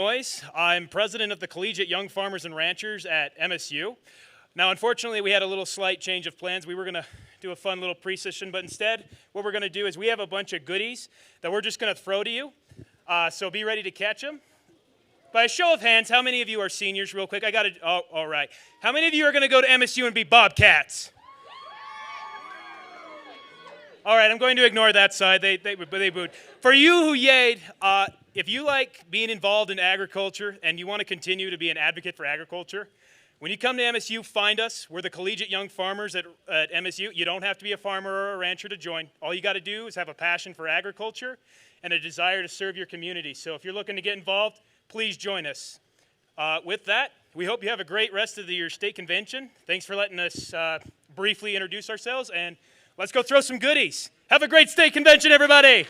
Noyes. I'm president of the Collegiate Young Farmers and Ranchers at MSU. Now, unfortunately, we had a little slight change of plans. We were going to do a fun little pre-session, but instead, what we're going to do is we have a bunch of goodies that we're just going to throw to you. So be ready to catch them. By a show of hands, how many of you are seniors, real quick? All right. How many of you are going to go to MSU and be Bobcats? All right, I'm going to ignore that side. They booed. For you who yayed, if you like being involved in agriculture and you want to continue to be an advocate for agriculture, when you come to MSU, find us. We're the Collegiate Young Farmers at MSU. You don't have to be a farmer or a rancher to join. All you got to do is have a passion for agriculture and a desire to serve your community. So if you're looking to get involved, please join us. With that, we hope you have a great rest of your state convention. Thanks for letting us briefly introduce ourselves, and let's go throw some goodies. Have a great state convention, everybody.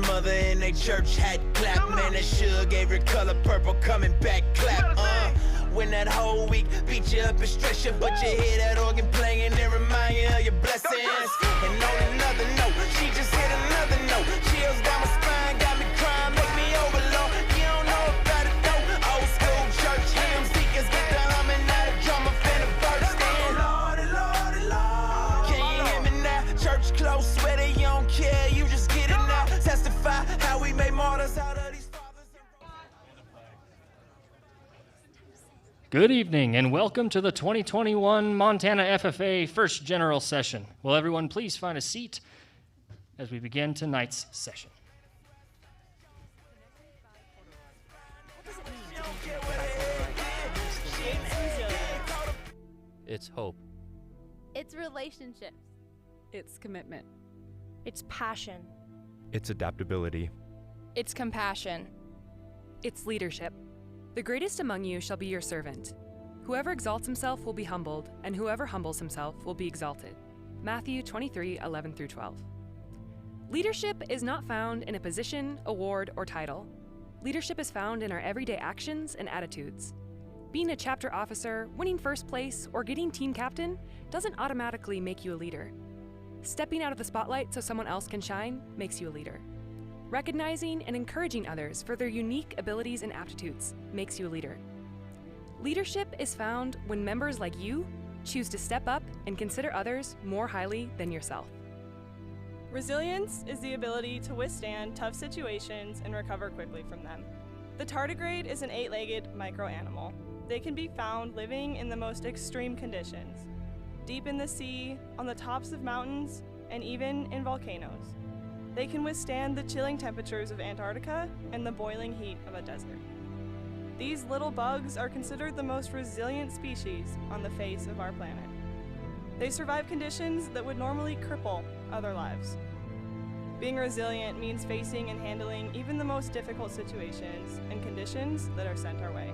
mother in they church hat clap. Man, that sugar gave her color purple, coming back clap. When that whole week beat you up and stress you, but you hear that organ playing and remind you of your blessings. And on another note, she just hit another note. Chills down my spine, got me crying, make me overload. You don't know about it though. Old school church hymns, deacons get the humming, now the drummer finna burst in. Lordy, Lordy, Lord. Can you hear me now? Church close, sweater, you don't care, you just get it now. Testify how we made martyrs out of these. Good evening and welcome to the 2021 Montana FFA First General Session. Will everyone please find a seat as we begin tonight's session. It's hope. It's relationships. It's commitment. It's passion. It's adaptability. It's compassion. It's leadership. The greatest among you shall be your servant. Whoever exalts himself will be humbled, and whoever humbles himself will be exalted. Matthew 23:11-12. Leadership is not found in a position, award, or title. Leadership is found in our everyday actions and attitudes. Being a chapter officer, winning first place, or getting team captain doesn't automatically make you a leader. Stepping out of the spotlight so someone else can shine makes you a leader. Recognizing and encouraging others for their unique abilities and aptitudes makes you a leader. Leadership is found when members like you choose to step up and consider others more highly than yourself. Resilience is the ability to withstand tough situations and recover quickly from them. The tardigrade is an 8-legged microanimal. They can be found living in the most extreme conditions, deep in the sea, on the tops of mountains, and even in volcanoes. They can withstand the chilling temperatures of Antarctica and the boiling heat of a desert. These little bugs are considered the most resilient species on the face of our planet. They survive conditions that would normally cripple other lives. Being resilient means facing and handling even the most difficult situations and conditions that are sent our way.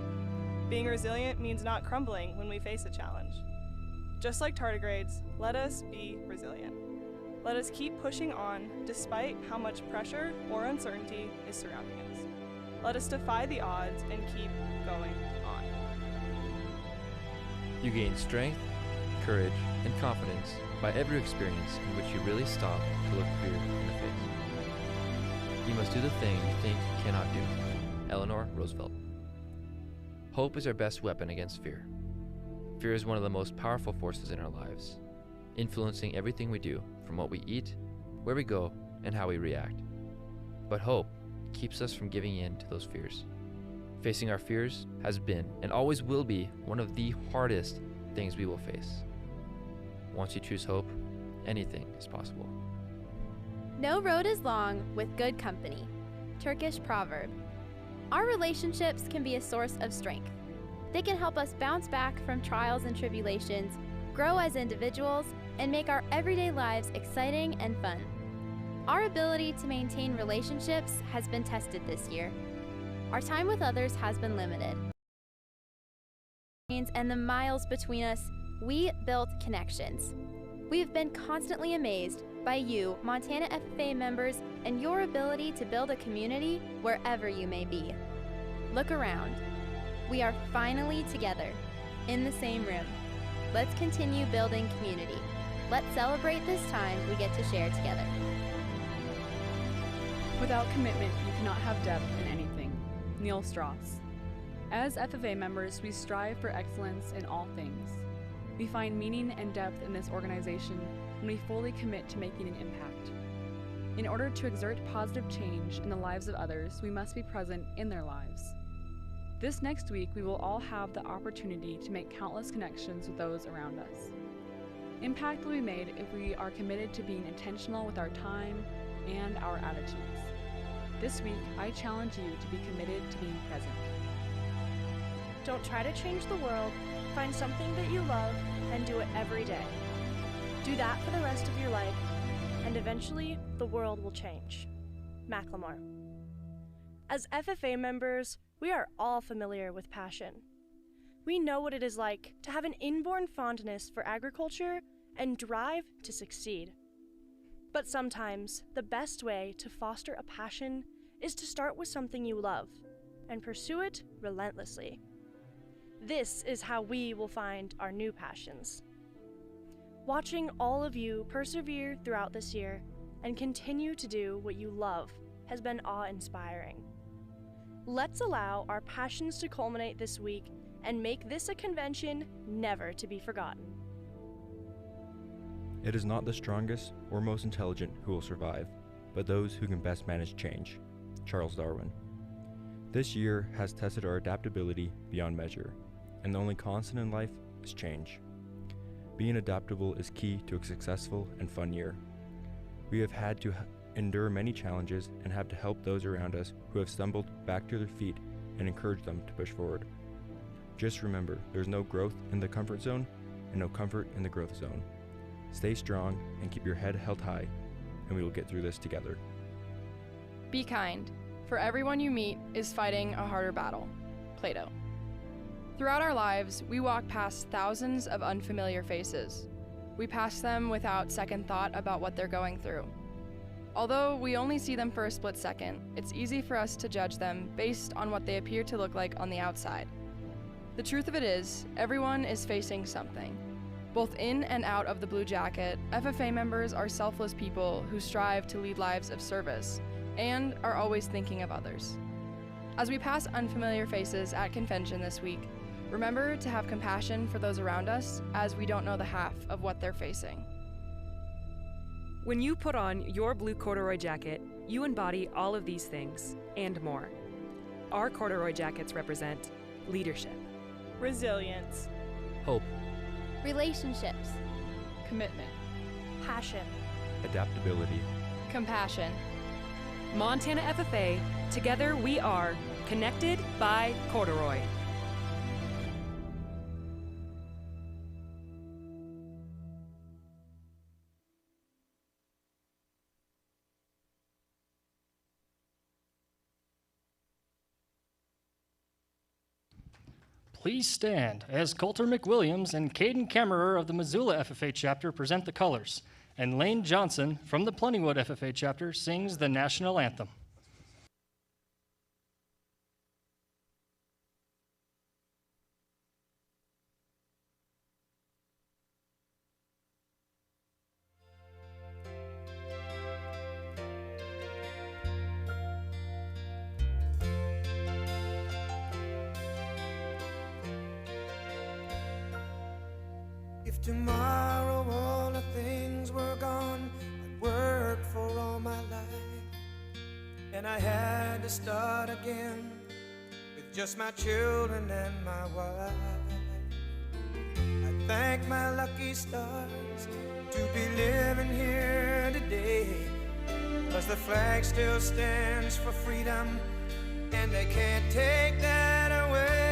Being resilient means not crumbling when we face a challenge. Just like tardigrades, let us be resilient. Let us keep pushing on despite how much pressure or uncertainty is surrounding us. Let us defy the odds and keep going on. You gain strength, courage, and confidence by every experience in which you really stop to look fear in the face. You must do the thing you think you cannot do. Eleanor Roosevelt. Hope is our best weapon against fear. Fear is one of the most powerful forces in our lives, influencing everything we do, from what we eat, where we go, and how we react. But hope keeps us from giving in to those fears. Facing our fears has been and always will be one of the hardest things we will face. Once you choose hope, anything is possible. No road is long with good company. Turkish proverb. Our relationships can be a source of strength. They can help us bounce back from trials and tribulations, grow as individuals, and make our everyday lives exciting and fun. Our ability to maintain relationships has been tested this year. Our time with others has been limited. And the miles between us, we built connections. We've been constantly amazed by you, Montana FFA members, and your ability to build a community wherever you may be. Look around. We are finally together, in the same room. Let's continue building community. Let's celebrate this time we get to share together. Without commitment, you cannot have depth in anything. Neil Strauss. As FFA members, we strive for excellence in all things. We find meaning and depth in this organization when we fully commit to making an impact. In order to exert positive change in the lives of others, we must be present in their lives. This next week, we will all have the opportunity to make countless connections with those around us. Impact will be made if we are committed to being intentional with our time and our attitudes. This week, I challenge you to be committed to being present. Don't try to change the world. Find something that you love and do it every day. Do that for the rest of your life, and eventually the world will change. Macklemore. As FFA members, we are all familiar with passion. We know what it is like to have an inborn fondness for agriculture and drive to succeed. But sometimes, the best way to foster a passion is to start with something you love and pursue it relentlessly. This is how we will find our new passions. Watching all of you persevere throughout this year and continue to do what you love has been awe-inspiring. Let's allow our passions to culminate this week and make this a convention never to be forgotten. It is not the strongest or most intelligent who will survive, but those who can best manage change. Charles Darwin. This year has tested our adaptability beyond measure, and the only constant in life is change. Being adaptable is key to a successful and fun year. We have had to endure many challenges and have to help those around us who have stumbled back to their feet and encourage them to push forward. Just remember, there's no growth in the comfort zone and no comfort in the growth zone. Stay strong and keep your head held high, and we will get through this together. Be kind, for everyone you meet is fighting a harder battle. Plato. Throughout our lives, we walk past thousands of unfamiliar faces. We pass them without second thought about what they're going through. Although we only see them for a split second, it's easy for us to judge them based on what they appear to look like on the outside. The truth of it is, everyone is facing something. Both in and out of the blue jacket, FFA members are selfless people who strive to lead lives of service and are always thinking of others. As we pass unfamiliar faces at convention this week, remember to have compassion for those around us, as we don't know the half of what they're facing. When you put on your blue corduroy jacket, you embody all of these things and more. Our corduroy jackets represent leadership, Resilience. Hope. Relationships. Commitment. Passion. Adaptability. Compassion. Montana FFA, together we are connected by corduroy. Please stand as Coulter McWilliams and Caden Kammerer of the Missoula FFA chapter present the colors, and Lane Johnson from the Plentywood FFA chapter sings the national anthem. If tomorrow all the things were gone I'd worked for all my life, and I had to start again with just my children and my wife, I thank my lucky stars to be living here today, 'cause the flag still stands for freedom and they can't take that away.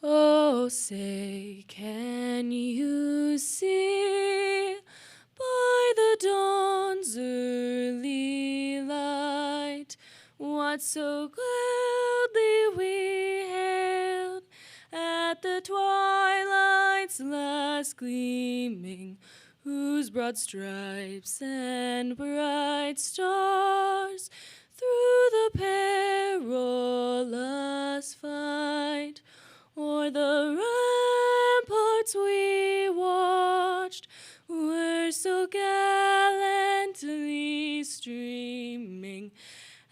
Oh, say, can you see by the dawn's early light what so gladly we hailed at the twilight's last gleaming, whose broad stripes and bright stars through the perilous fight o'er the ramparts we watched were so gallantly streaming,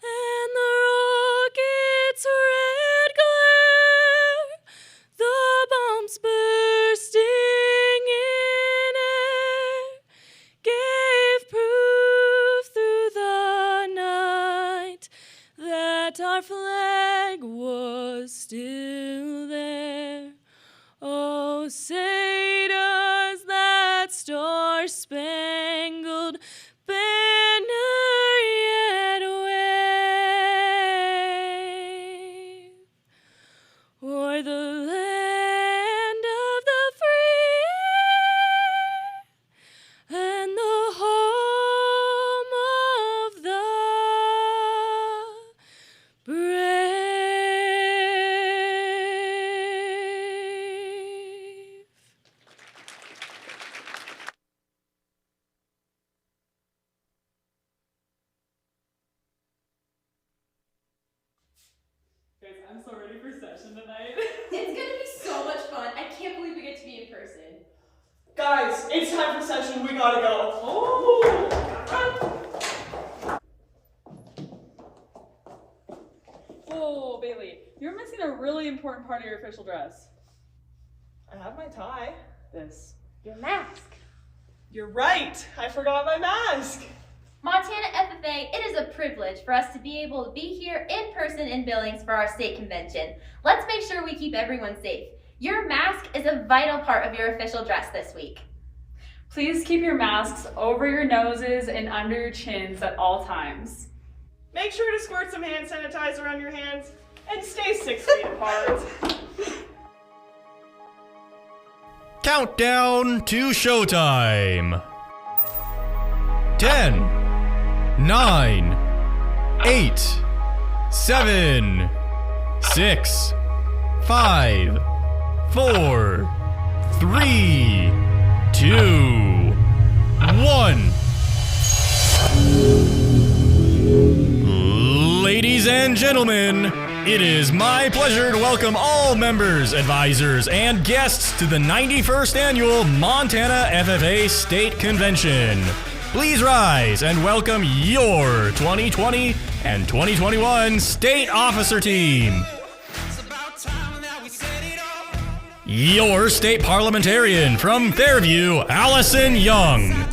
and the rocket's red glare, the bombs bursting in air, gave proof through the night that our flag was still there. Oh, say does that star-spangled banner yet wave o'er the land of the free and the home of the brave? Anyways, I'm so ready for session tonight. It's gonna be so much fun. I can't believe we get to be in person. Guys, it's time for session. We gotta go. Oh! Whoa, Bailey, you're missing a really important part of your official dress. I have my tie. Your mask. You're right. I forgot my mask. Montana FFA, it is a privilege for us to be able to be here in person in Billings for our state convention. Let's make sure we keep everyone safe. Your mask is a vital part of your official dress this week. Please keep your masks over your noses and under your chins at all times. Make sure to squirt some hand sanitizer on your hands and stay 6 feet apart. Countdown to showtime. 10, 9, 8, 7, 6, 5, 4, 3, 2, 1. Ladies and gentlemen, it is my pleasure to welcome all members, advisors, and guests to the 91st Annual Montana FFA State Convention. Please rise and welcome your 2020 and 2021 State Officer Team. Your State Parliamentarian from Fairview, Allison Young.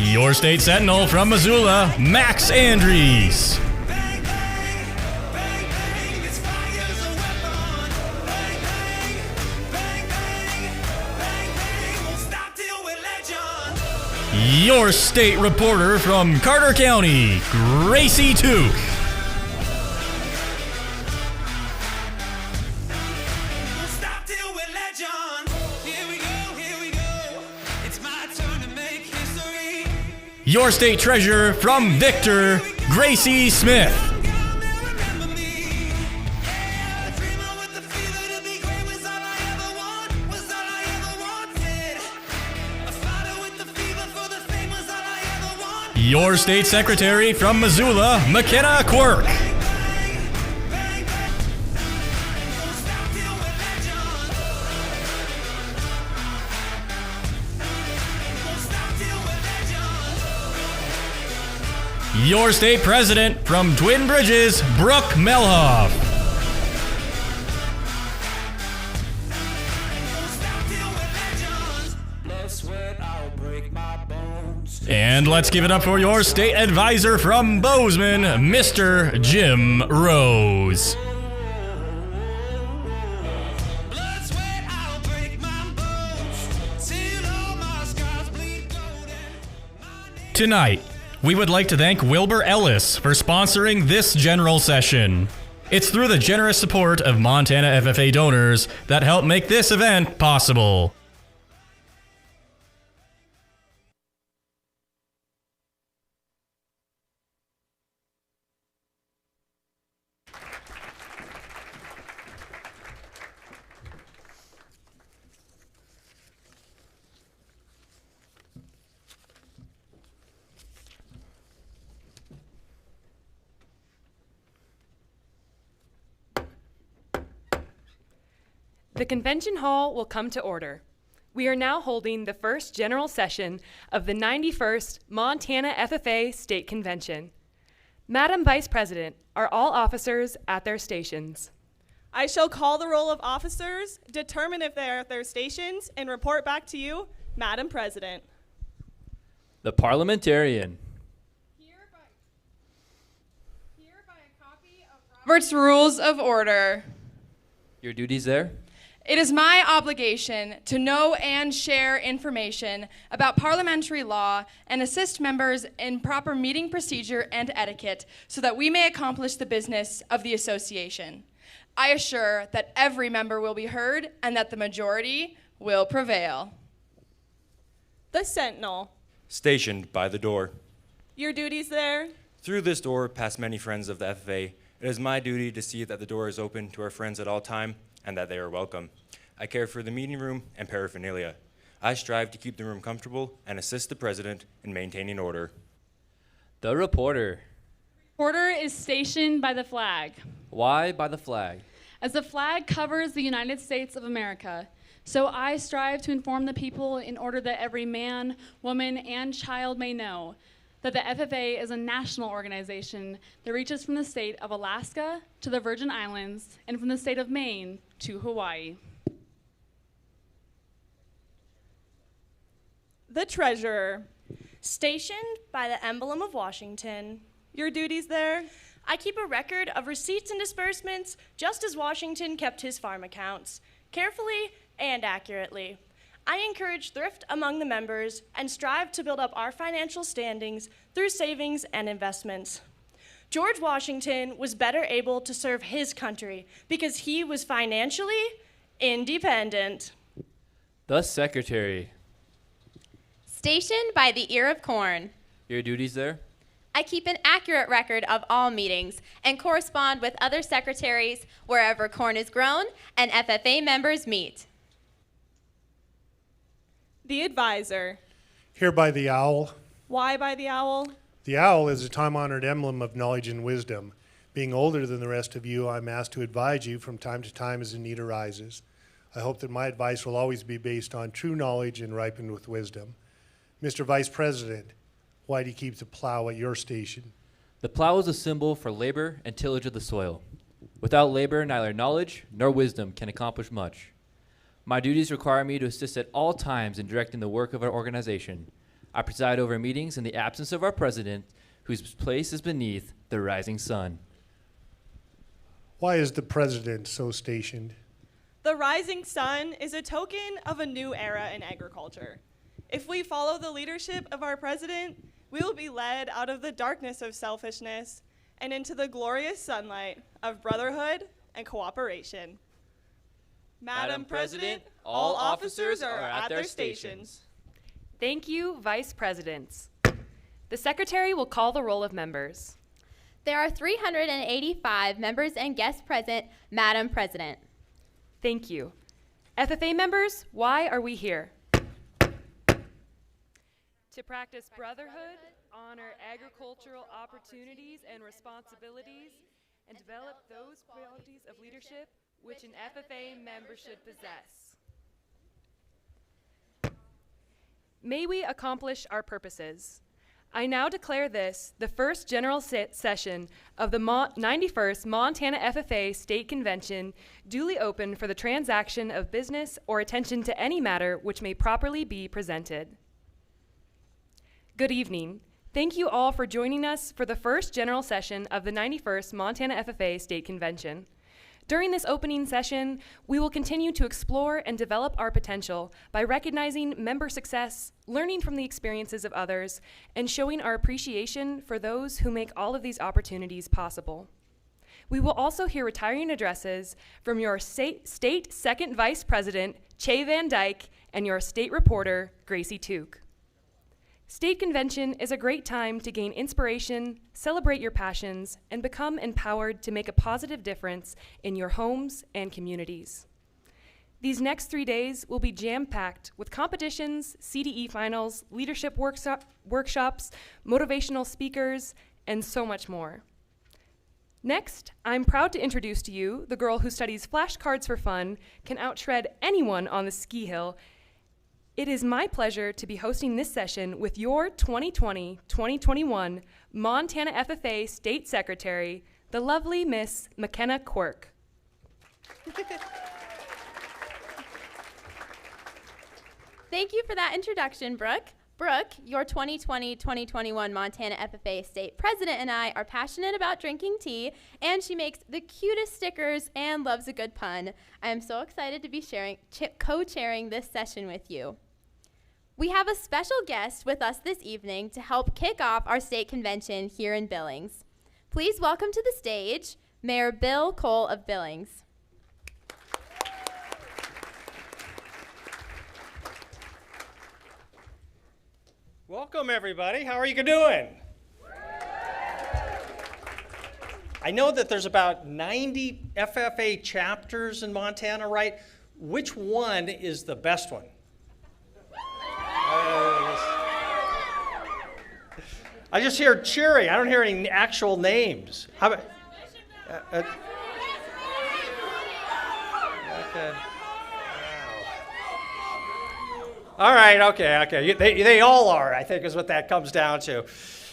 Your State Sentinel from Missoula, Max Andries. Your State Reporter from Carter County, Gracie Tooke. Your State Treasurer from Victor, Gracie Smith. Your State Secretary from Missoula, McKenna Quirk. Your State President from Twin Bridges, Brooke Melhoff. And let's give it up for your State Advisor from Bozeman, Mr. Jim Rose. Tonight, we would like to thank Wilbur Ellis for sponsoring this general session. It's through the generous support of Montana FFA donors that help make this event possible. The convention hall will come to order. We are now holding the first general session of the 91st Montana FFA State Convention. Madam Vice President, are all officers at their stations? I shall call the roll of officers, determine if they are at their stations, and report back to you, Madam President. The Parliamentarian. Robert's Rules of Order. Your duties there? It is my obligation to know and share information about parliamentary law and assist members in proper meeting procedure and etiquette so that we may accomplish the business of the association. I assure that every member will be heard and that the majority will prevail. The Sentinel. Stationed by the door. Your duties there? Through this door, past many friends of the FFA, it is my duty to see that the door is open to our friends at all time and that they are welcome. I care for the meeting room and paraphernalia. I strive to keep the room comfortable and assist the president in maintaining order. The reporter. Reporter is stationed by the flag. Why by the flag? As the flag covers the United States of America, so I strive to inform the people in order that every man, woman, and child may know that the FFA is a national organization that reaches from the state of Alaska to the Virgin Islands and from the state of Maine to Hawaii. The treasurer. Stationed by the emblem of Washington. Your duties there? I keep a record of receipts and disbursements, just as Washington kept his farm accounts, carefully and accurately. I encourage thrift among the members and strive to build up our financial standings through savings and investments. George Washington was better able to serve his country because he was financially independent. The secretary. Stationed by the ear of corn. Your duties there? I keep an accurate record of all meetings and correspond with other secretaries wherever corn is grown and FFA members meet. The advisor. Here by the owl. Why by the owl? The owl is a time-honored emblem of knowledge and wisdom. Being older than the rest of you, I'm asked to advise you from time to time as a need arises. I hope that my advice will always be based on true knowledge and ripened with wisdom. Mr. Vice President, why do you keep the plow at your station? The plow is a symbol for labor and tillage of the soil. Without labor, neither knowledge nor wisdom can accomplish much. My duties require me to assist at all times in directing the work of our organization. I preside over meetings in the absence of our president, whose place is beneath the rising sun. Why is the president so stationed? The rising sun is a token of a new era in agriculture. If we follow the leadership of our president, we will be led out of the darkness of selfishness and into the glorious sunlight of brotherhood and cooperation. Madam President, all officers are at their stations. Thank you, Vice Presidents. The Secretary will call the roll of members. There are 385 members and guests present, Madam President. Thank you. FFA members, why are we here? To practice brotherhood, honor agricultural opportunities and responsibilities, and develop those qualities of leadership which an FFA member should possess. May we accomplish our purposes. I now declare this the first general session of the 91st Montana FFA State Convention duly open for the transaction of business or attention to any matter which may properly be presented. Good evening. Thank you all for joining us for the first general session of the 91st Montana FFA State Convention. During this opening session, we will continue to explore and develop our potential by recognizing member success, learning from the experiences of others, and showing our appreciation for those who make all of these opportunities possible. We will also hear retiring addresses from your state Second Vice President, Che Van Dijk, and your state reporter, Gracie Tooke. State Convention is a great time to gain inspiration, celebrate your passions, and become empowered to make a positive difference in your homes and communities. These next 3 days will be jam-packed with competitions, CDE finals, leadership workshops, motivational speakers, and so much more. Next, I'm proud to introduce to you the girl who studies flashcards for fun, can outshred anyone on the ski hill. It is my pleasure to be hosting this session with your 2020-2021 Montana FFA State Secretary, the lovely Miss McKenna Quirk. Thank you for that introduction, Brooke. Brooke, your 2020-2021 Montana FFA State President, and I are passionate about drinking tea, and she makes the cutest stickers and loves a good pun. I am so excited to be co-chairing this session with you. We have a special guest with us this evening to help kick off our state convention here in Billings. Please welcome to the stage Mayor Bill Cole of Billings. Welcome, everybody. How are you doing? I know that there's about 90 FFA chapters in Montana, right? which one is the best one? I just hear cheering. I don't hear any actual names. How about? Okay. All right. Okay. They all are, I think, is what that comes down to.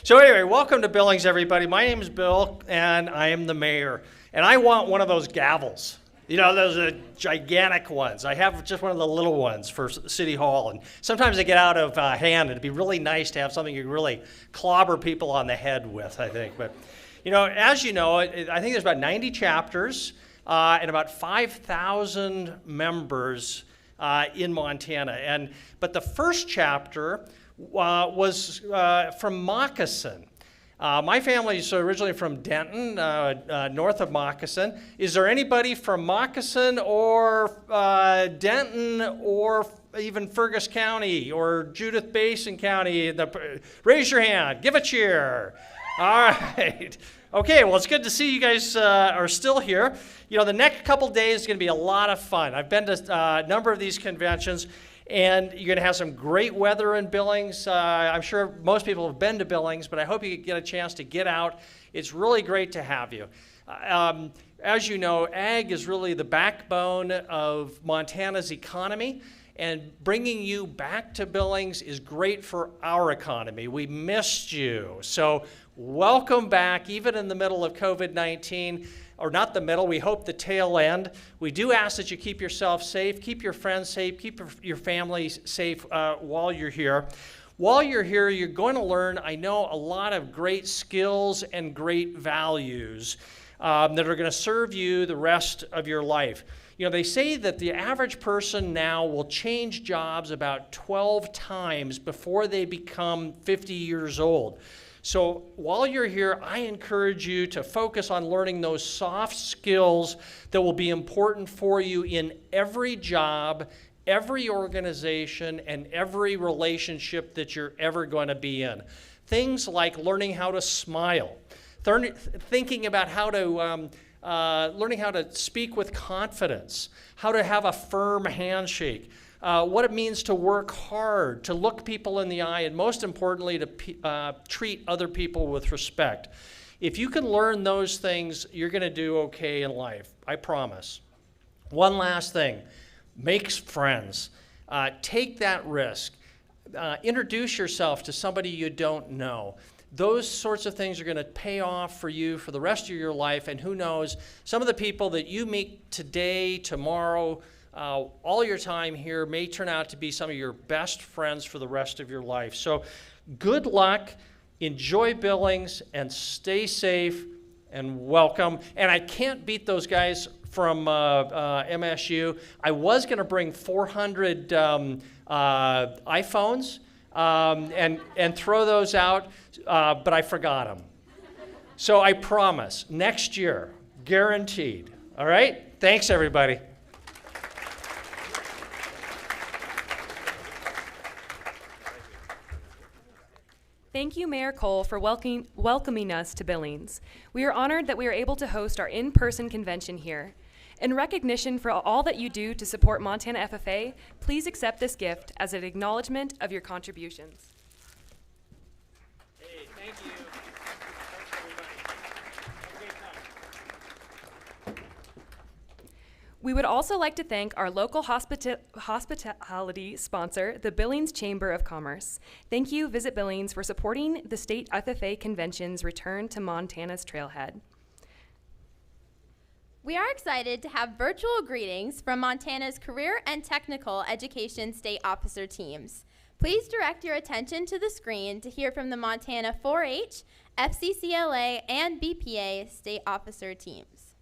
So anyway, welcome to Billings, everybody. My name is Bill, and I am the mayor. And I want one of those gavels. You know, those gigantic ones. I have just one of the little ones for City Hall. And sometimes they get out of hand. It'd be really nice to have something you really clobber people on the head with, I think. But, you know, as you know, I think there's about 90 chapters and about 5,000 members in Montana. But the first chapter was from Moccasin. My family is originally from Denton, north of Moccasin. Is there anybody from Moccasin or Denton or even Fergus County or Judith Basin County? Raise your hand. Give a cheer. All right. Okay, well, it's good to see you guys are still here. You know, the next couple days is going to be a lot of fun. I've been to a number of these conventions. And you're going to have some great weather in Billings. I'm sure most people have been to Billings, but I hope you get a chance to get out. It's really great to have you. As you know, ag is really the backbone of Montana's economy, and bringing you back to Billings is great for our economy. We missed you. So welcome back, even in the middle of COVID-19. Or not the middle, we hope the tail end. We do ask that you keep yourself safe, keep your friends safe, keep your families safe while you're here. While you're here, you're going to learn, I know, a lot of great skills and great values that are going to serve you the rest of your life. You know, they say that the average person now will change jobs about 12 times before they become 50 years old. So while you're here, I encourage you to focus on learning those soft skills that will be important for you in every job, every organization, and every relationship that you're ever going to be in. Things like learning how to smile, thinking about how to, learning how to speak with confidence, how to have a firm handshake, what it means to work hard, to look people in the eye, and most importantly, to treat other people with respect. If you can learn those things, you're going to do okay in life, I promise. One last thing, make friends. Take that risk. Introduce yourself to somebody you don't know. Those sorts of things are going to pay off for you for the rest of your life, and who knows, some of the people that you meet today, tomorrow, all your time here may turn out to be some of your best friends for the rest of your life. So good luck, enjoy Billings, and stay safe, and welcome. And I can't beat those guys from MSU. I was going to bring 400 iPhones and throw those out, but I forgot them. So I promise, next year, guaranteed. All right? Thanks, everybody. Thank you, Mayor Cole, for welcoming us to Billings. We are honored that we are able to host our in-person convention here. In recognition for all that you do to support Montana FFA, please accept this gift as an acknowledgement of your contributions. Hey, thank you. Thanks, everybody. Have a great time. We would also like to thank our local hospitality sponsor, the Billings Chamber of Commerce. Thank you, Visit Billings, for supporting the state FFA convention's return to Montana's trailhead. We are excited to have virtual greetings from Montana's Career and Technical Education State Officer teams. Please direct your attention to the screen to hear from the Montana 4-H, FCCLA, and BPA State Officer teams.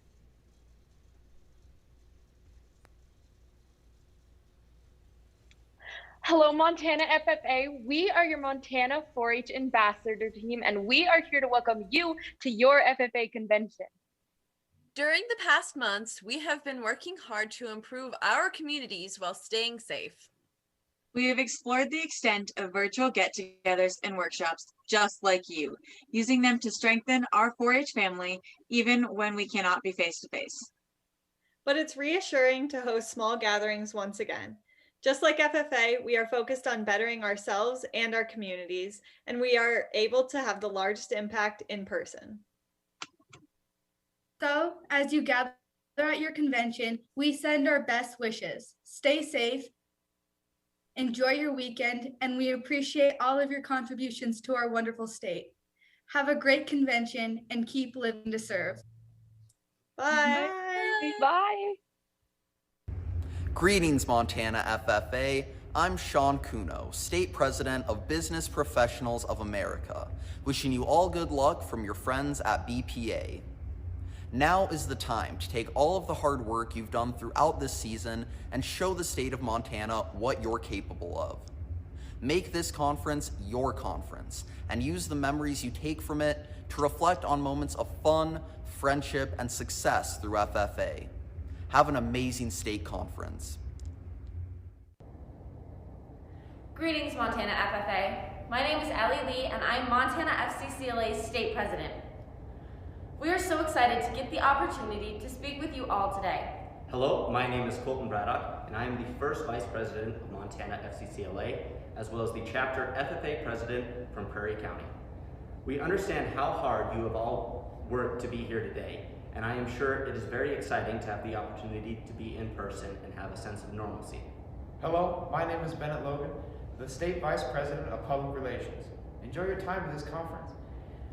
Hello, Montana FFA. We are your Montana 4-H Ambassador team, and we are here to welcome you to your FFA convention. During the past months, we have been working hard to improve our communities while staying safe. We have explored the extent of virtual get-togethers and workshops just like you, using them to strengthen our 4-H family even when we cannot be face-to-face. but it's reassuring to host small gatherings once again. Just like FFA, we are focused on bettering ourselves and our communities, and we are able to have the largest impact in person. So, as you gather at your convention, we send our best wishes. Stay safe, enjoy your weekend, and we appreciate all of your contributions to our wonderful state. Have a great convention and keep living to serve. Bye. Bye. Bye. Greetings, Montana FFA. I'm Sean Kuno, State President of Business Professionals of America, wishing you all good luck from your friends at BPA. Now is the time to take all of the hard work you've done throughout this season and show the state of Montana what you're capable of. Make this conference your conference and use the memories you take from it to reflect on moments of fun, friendship, and success through FFA. Have an amazing state conference. Greetings, Montana FFA. My name is Ellie Lee, and I'm Montana FCCLA's state president. We are so excited to get the opportunity to speak with you all today. Hello, my name is Colton Braddock, and I am the first vice president of Montana FCCLA, as well as the chapter FFA president from Prairie County. We understand how hard you have all worked to be here today, and I am sure it is very exciting to have the opportunity to be in person and have a sense of normalcy. Hello, my name is Bennett Logan, the State Vice President of Public Relations. Enjoy your time at this conference.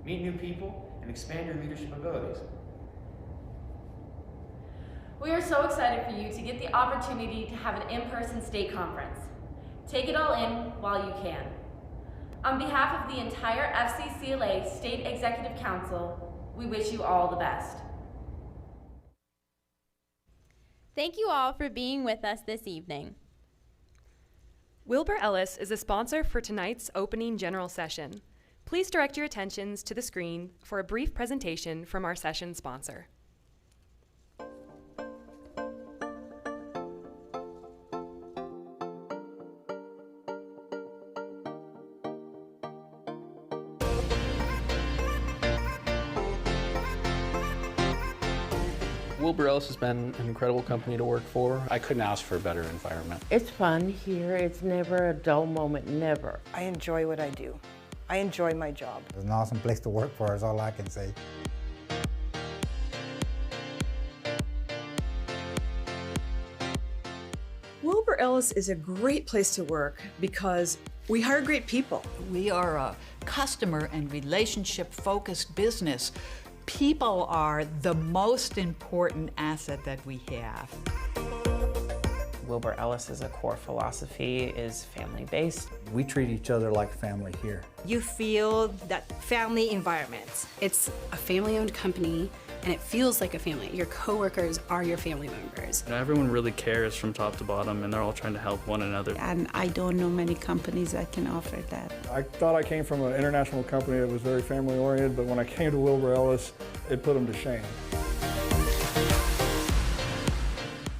Meet new people and expand your leadership abilities. We are so excited for you to get the opportunity to have an in-person state conference. Take it all in while you can. On behalf of the entire FCCLA State Executive Council, we wish you all the best. Thank you all for being with us this evening. Wilbur Ellis is a sponsor for tonight's opening general session. Please direct your attentions to the screen for a brief presentation from our session sponsor. Wilbur Ellis has been an incredible company to work for. I couldn't ask for a better environment. It's fun here. It's never a dull moment, never. I enjoy what I do. I enjoy my job. It's an awesome place to work for, is all I can say. Wilbur Ellis is a great place to work because we hire great people. We are a customer and relationship-focused business. People are the most important asset that we have. Wilbur Ellis's core philosophy is family-based. We treat each other like family here. You feel that family environment. It's a family-owned company, and it feels like a family. Your coworkers are your family members. Everyone really cares from top to bottom, and they're all trying to help one another. And I don't know many companies that can offer that. I thought I came from an international company that was very family-oriented, but when I came to Wilbur Ellis, it put them to shame.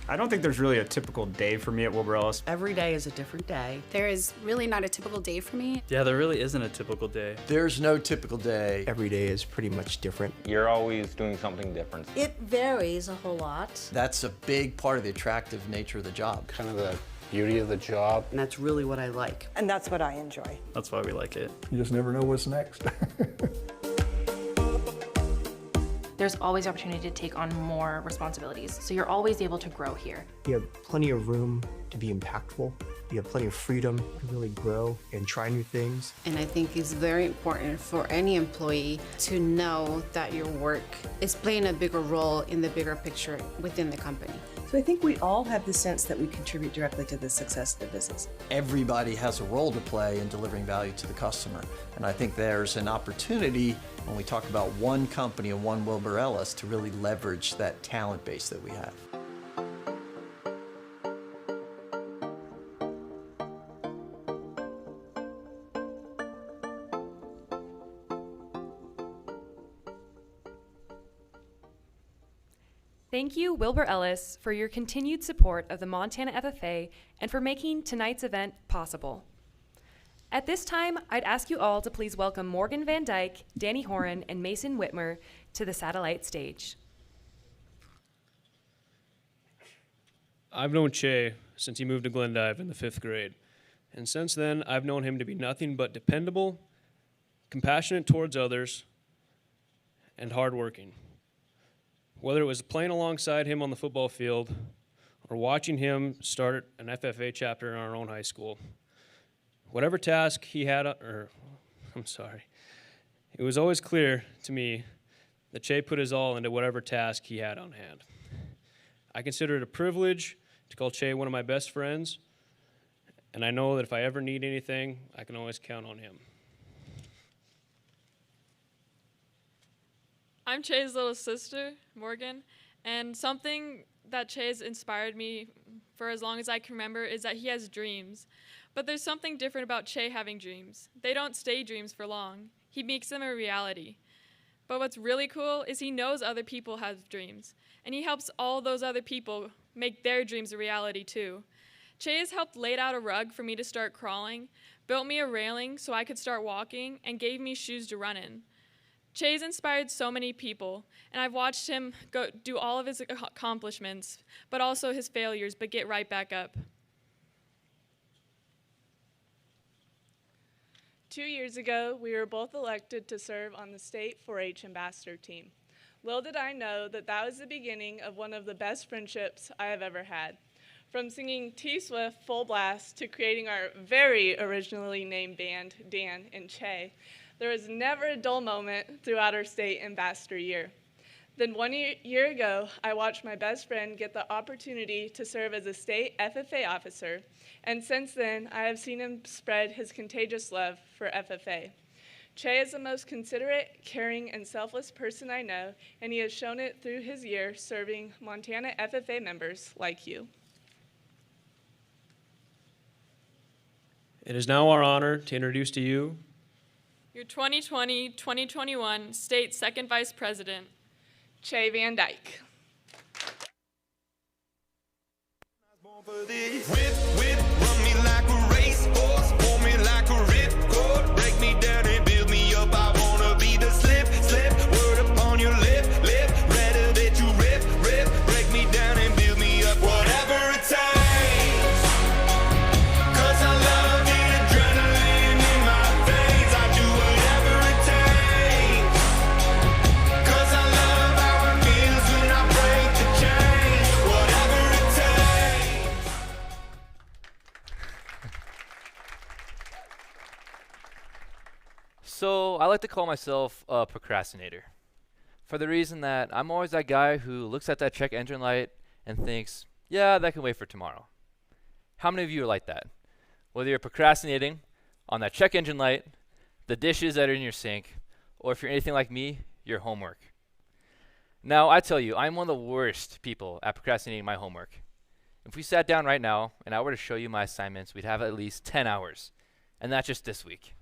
I don't think there's really a typical day for me at Wilbur Ellis. Every day is a different day. There is really not a typical day for me. Yeah, there really isn't a typical day. There's no typical day. Every day is pretty much different. You're always doing something different. It varies a whole lot. That's a big part of the attractive nature of the job. Kind of the beauty of the job. And that's really what I like. And that's what I enjoy. That's why we like it. You just never know what's next. There's always opportunity to take on more responsibilities, so you're always able to grow here. You have plenty of room to be impactful. You have plenty of freedom to really grow and try new things. And I think it's very important for any employee to know that your work is playing a bigger role in the bigger picture within the company. So I think we all have the sense that we contribute directly to the success of the business. Everybody has a role to play in delivering value to the customer. And I think there's an opportunity when we talk about one company and one Wilbur Ellis to really leverage that talent base that we have. Thank you, Wilbur Ellis, for your continued support of the Montana FFA and for making tonight's event possible. At this time, I'd ask you all to please welcome Morgan Van Dijk, Danny Horan, and Mason Whitmer to the satellite stage. I've known Che since he moved to Glendive in the 5th grade. And since then, I've known him to be nothing but dependable, compassionate towards others, and hardworking. Whether it was playing alongside him on the football field or watching him start an FFA chapter in our own high school, whatever task he had, it was always clear to me that Che put his all into whatever task he had on hand. I consider it a privilege to call Che one of my best friends, and I know that if I ever need anything, I can always count on him. I'm Che's little sister, Morgan, and something that Che's inspired me for as long as I can remember is that he has dreams. But there's something different about Che having dreams. They don't stay dreams for long. He makes them a reality. But what's really cool is he knows other people have dreams, and he helps all those other people make their dreams a reality too. Che has helped lay out a rug for me to start crawling, built me a railing so I could start walking, and gave me shoes to run in. Che's inspired so many people, and I've watched him do all of his accomplishments, but also his failures, but get right back up. 2 years ago, we were both elected to serve on the state 4-H ambassador team. Little did I know that that was the beginning of one of the best friendships I have ever had. From singing T-Swift full blast to creating our very originally named band, Dan and Che, there was never a dull moment throughout our state ambassador year. Then 1 year ago, I watched my best friend get the opportunity to serve as a state FFA officer, and since then, I have seen him spread his contagious love for FFA. Che is the most considerate, caring, and selfless person I know, and he has shown it through his year serving Montana FFA members like you. It is now our honor to introduce to you your 2020-2021 State 2nd Vice President, Che Van Dijk. Whip, whip, run me like a racehorse, pull me like a ripcord, break me down and build me up. I wanna be the slip, slip, word upon your lip, lip, rather that you rip, rip, break me down and build me up. Whatever it takes, 'cause I love the adrenaline in my veins. I do whatever it takes, 'cause I love how it feels when I break the chains. Whatever it takes. So I like to call myself a procrastinator, for the reason that I'm always that guy who looks at that check engine light and thinks, yeah, that can wait for tomorrow. How many of you are like that? Whether you're procrastinating on that check engine light, the dishes that are in your sink, or if you're anything like me, your homework. Now, I tell you, I'm one of the worst people at procrastinating my homework. If we sat down right now and I were to show you my assignments, we'd have at least 10 hours, and that's just this week.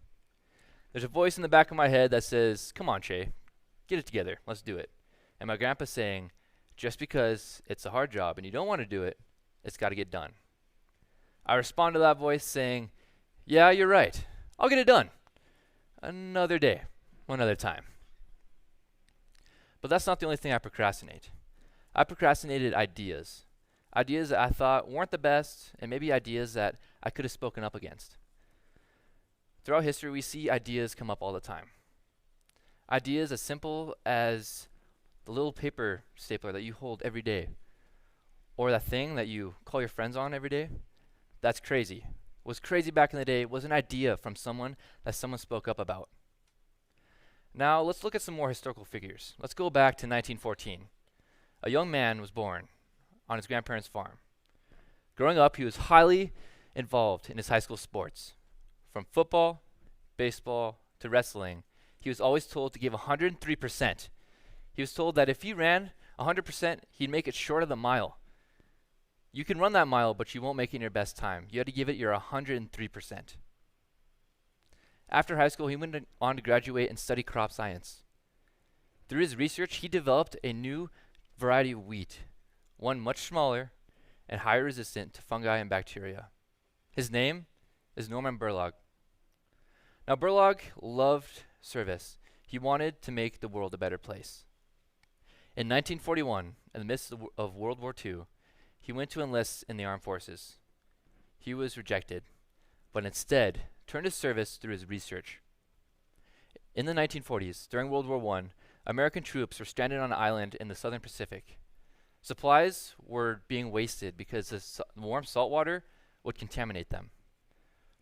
There's a voice in the back of my head that says, come on, Che, get it together, let's do it. And my grandpa's saying, just because it's a hard job and you don't want to do it, it's got to get done. I respond to that voice saying, yeah, you're right, I'll get it done. Another day, another time. But that's not the only thing I procrastinate. I procrastinated ideas. Ideas that I thought weren't the best, and maybe ideas that I could have spoken up against. Throughout history, we see ideas come up all the time. Ideas as simple as the little paper stapler that you hold every day, or that thing that you call your friends on every day. That's crazy. What was crazy back in the day was an idea from someone that someone spoke up about. Now, let's look at some more historical figures. Let's go back to 1914. A young man was born on his grandparents' farm. Growing up, he was highly involved in his high school sports. From football, baseball, to wrestling, he was always told to give 103%. He was told that if he ran 100%, he'd make it short of the mile. You can run that mile, but you won't make it in your best time. You had to give it your 103%. After high school, he went on to graduate and study crop science. Through his research, he developed a new variety of wheat, one much smaller and higher resistant to fungi and bacteria. His name is Norman Borlaug. Now, Borlaug loved service. He wanted to make the world a better place. In 1941, in the midst of World War II, he went to enlist in the armed forces. He was rejected, but instead turned his service through his research. In the 1940s, during World War I, American troops were stranded on an island in the southern Pacific. Supplies were being wasted because the warm salt water would contaminate them.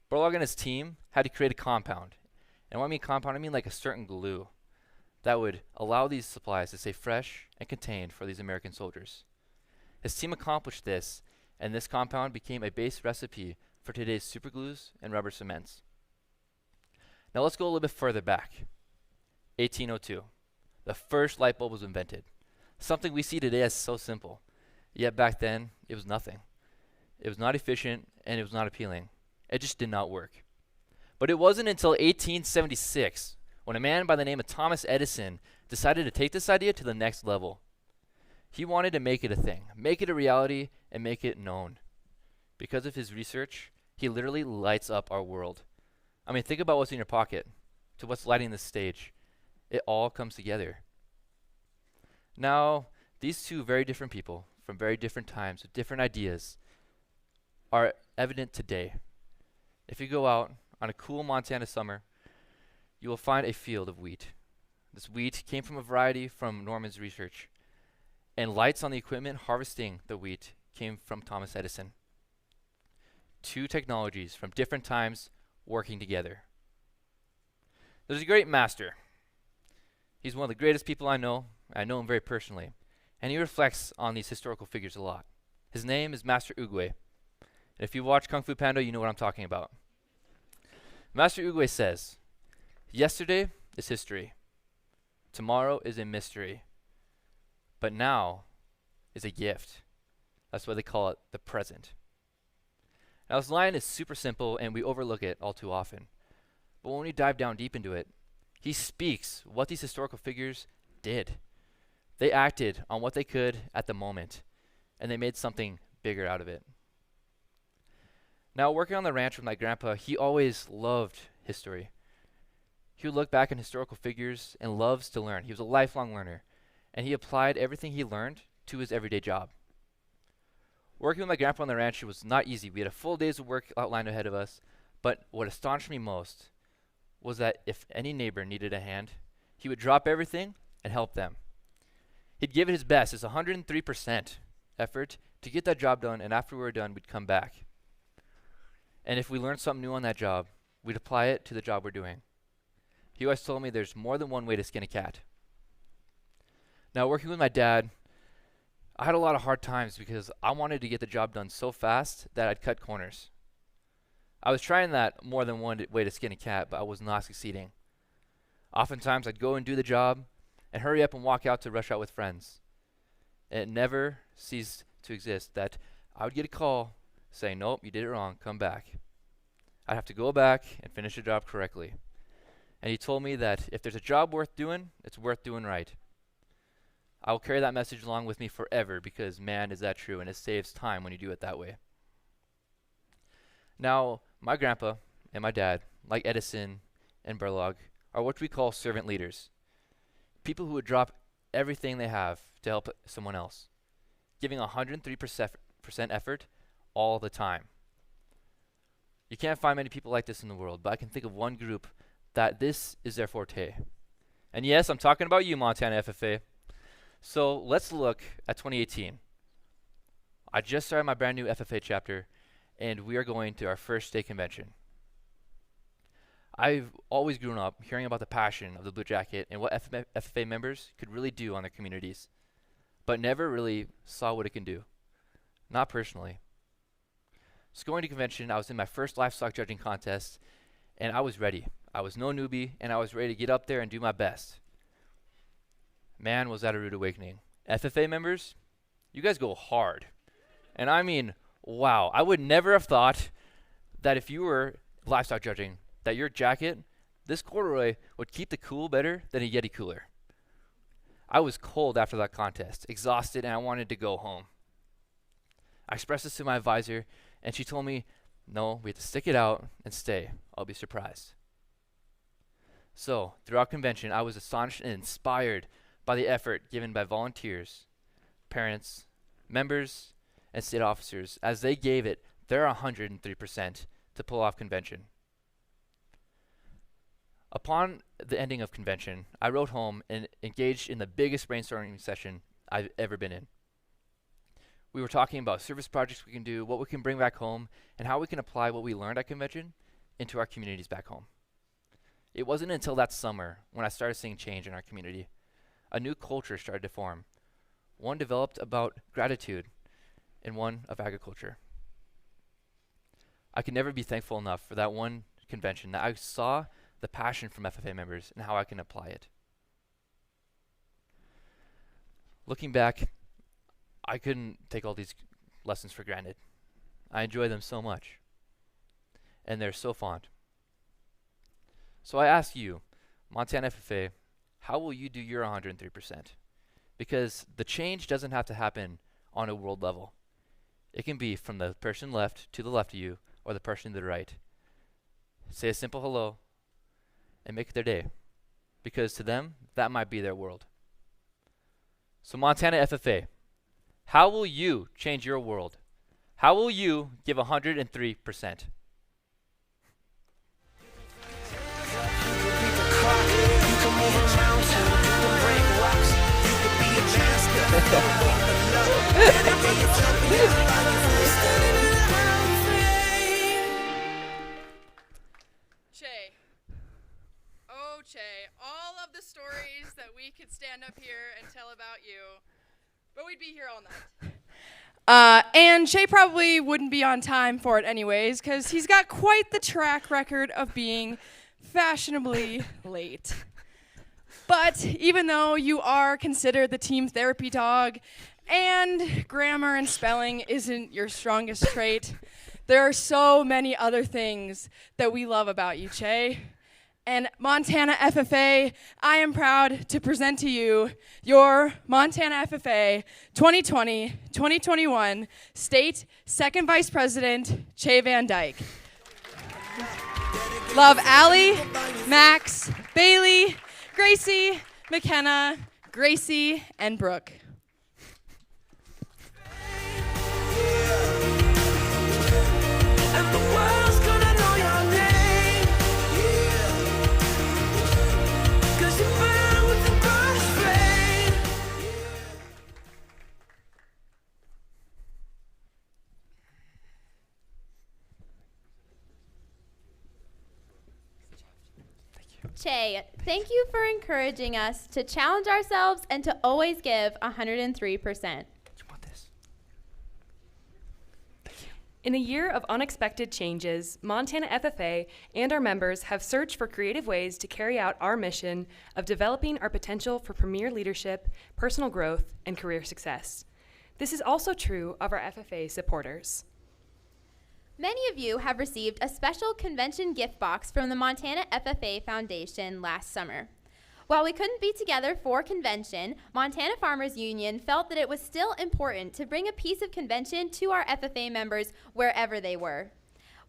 Burlog and his team had to create a compound. And when I mean compound, I mean like a certain glue that would allow these supplies to stay fresh and contained for these American soldiers. His team accomplished this, and this compound became a base recipe for today's superglues and rubber cements. Now let's go a little bit further back. 1802. The first light bulb was invented. Something we see today as so simple. Yet back then, it was nothing. It was not efficient, and it was not appealing. It just did not work. But it wasn't until 1876 when a man by the name of Thomas Edison decided to take this idea to the next level. He wanted to make it a thing, make it a reality, and make it known. Because of his research, he literally lights up our world. I mean, think about what's in your pocket to what's lighting this stage. It all comes together. Now, these two very different people from very different times with different ideas are evident today. If you go out on a cool Montana summer, you will find a field of wheat. This wheat came from a variety from Norman's research, and lights on the equipment harvesting the wheat came from Thomas Edison. Two technologies from different times working together. There's a great master. He's one of the greatest people I know. I know him very personally, and he reflects on these historical figures a lot. His name is Master Oogway. And if you watch Kung Fu Panda, you know what I'm talking about. Master Oogway says, "Yesterday is history. Tomorrow is a mystery. But now is a gift." That's why they call it the present. Now this line is super simple and we overlook it all too often. But when we dive down deep into it, he speaks what these historical figures did. They acted on what they could at the moment, and they made something bigger out of it. Now, working on the ranch with my grandpa, he always loved history. He would look back on historical figures and loves to learn. He was a lifelong learner, and he applied everything he learned to his everyday job. Working with my grandpa on the ranch was not easy. We had a full days of work outlined ahead of us, but what astonished me most was that if any neighbor needed a hand, he would drop everything and help them. He'd give it his best, his 103% effort to get that job done, and after we were done, we'd come back. And if we learned something new on that job, we'd apply it to the job we're doing. He always told me there's more than one way to skin a cat. Now, working with my dad, I had a lot of hard times because I wanted to get the job done so fast that I'd cut corners. I was trying that more than one way to skin a cat, but I was not succeeding. Oftentimes, I'd go and do the job and hurry up and walk out to rush out with friends. And it never ceased to exist that I would get a call saying, "Nope, you did it wrong, come back." I'd have to go back and finish the job correctly. And he told me that if there's a job worth doing, it's worth doing right. I will carry that message along with me forever because, man, is that true, and it saves time when you do it that way. Now, my grandpa and my dad, like Edison and Burlog, are what we call servant leaders. People who would drop everything they have to help someone else, giving 103% effort all the time. You can't find many people like this in the world, but I can think of one group that this is their forte. And yes, I'm talking about you, Montana FFA. So let's look at 2018. I just started my brand new FFA chapter, and we are going to our first state convention. I've always grown up hearing about the passion of the Blue Jacket and what FFA members could really do on their communities, but never really saw what it can do. Not personally. So going to convention, I was in my first livestock judging contest, and I was ready. I was no newbie, and I was ready to get up there and do my best. Man, was that a rude awakening. FFA members, you guys go hard. And I mean, wow. I would never have thought that if you were livestock judging, that your jacket, this corduroy, would keep the cool better than a Yeti cooler. I was cold after that contest, exhausted, and I wanted to go home. I expressed this to my advisor, and she told me, "No, we have to stick it out and stay. I'll be surprised." So, throughout convention, I was astonished and inspired by the effort given by volunteers, parents, members, and state officers as they gave it their 103% to pull off convention. Upon the ending of convention, I rode home and engaged in the biggest brainstorming session I've ever been in. We were talking about service projects we can do, what we can bring back home, and how we can apply what we learned at convention into our communities back home. It wasn't until that summer when I started seeing change in our community. A new culture started to form, one developed about gratitude and one of agriculture. I can never be thankful enough for that one convention that I saw the passion from FFA members and how I can apply it. Looking back, I couldn't take all these lessons for granted. I enjoy them so much, and they're so fond. So I ask you, Montana FFA, how will you do your 103%? Because the change doesn't have to happen on a world level. It can be from the person left to the left of you or the person to the right. Say a simple hello and make it their day, because to them, that might be their world. So Montana FFA, how will you change your world? How will you give 103%? Che. Oh, Che. All of the stories that we could stand up here and tell about you, but we'd be here all night. And Che probably wouldn't be on time for it anyways, because he's got quite the track record of being fashionably late. But even though you are considered the team therapy dog, and grammar and spelling isn't your strongest trait, there are so many other things that we love about you, Che. And Montana FFA, I am proud to present to you your Montana FFA 2020-2021 State Second Vice President, Che Van Dijk. Love Allie, Max, Bailey, Gracie, McKenna, Gracie, and Brooke. Che, thank you for encouraging us to challenge ourselves and to always give 103%. In a year of unexpected changes, Montana FFA and our members have searched for creative ways to carry out our mission of developing our potential for premier leadership, personal growth, and career success. This is also true of our FFA supporters. Many of you have received a special convention gift box from the Montana FFA Foundation last summer. While we couldn't be together for convention, Montana Farmers Union felt that it was still important to bring a piece of convention to our FFA members wherever they were.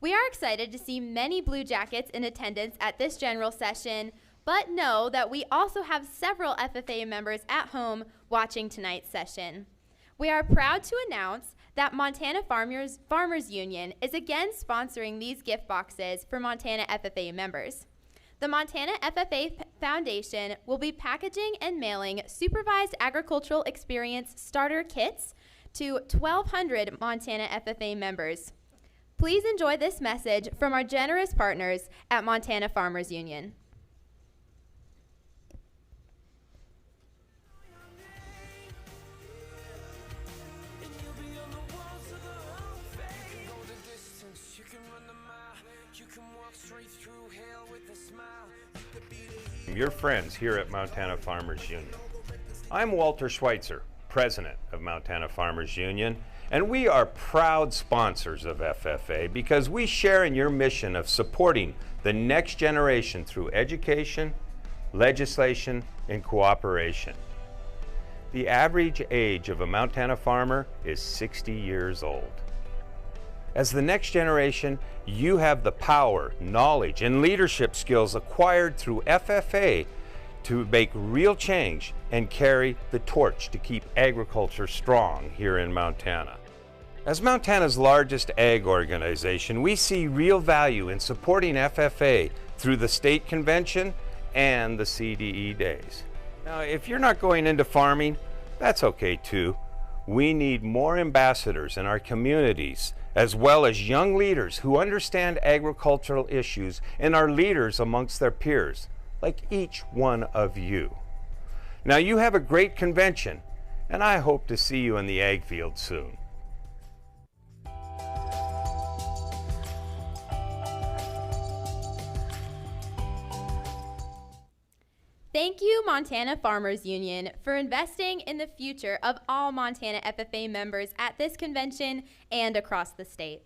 We are excited to see many Blue Jackets in attendance at this general session, but know that we also have several FFA members at home watching tonight's session. We are proud to announce that Montana Farmers Union is again sponsoring these gift boxes for Montana FFA members. The Montana FFA Foundation will be packaging and mailing Supervised Agricultural Experience Starter Kits to 1,200 Montana FFA members. Please enjoy this message from our generous partners at Montana Farmers Union. Your friends here at Montana Farmers Union. I'm Walter Schweitzer, President of Montana Farmers Union, and we are proud sponsors of FFA because we share in your mission of supporting the next generation through education, legislation, and cooperation. The average age of a Montana farmer is 60 years old. As the next generation, you have the power, knowledge, and leadership skills acquired through FFA to make real change and carry the torch to keep agriculture strong here in Montana. As Montana's largest ag organization, we see real value in supporting FFA through the state convention and the CDE days. Now, if you're not going into farming, that's okay too. We need more ambassadors in our communities, as well as young leaders who understand agricultural issues and are leaders amongst their peers, like each one of you. Now, you have a great convention, and I hope to see you in the ag field soon. Thank you, Montana Farmers Union, for investing in the future of all Montana FFA members at this convention and across the state.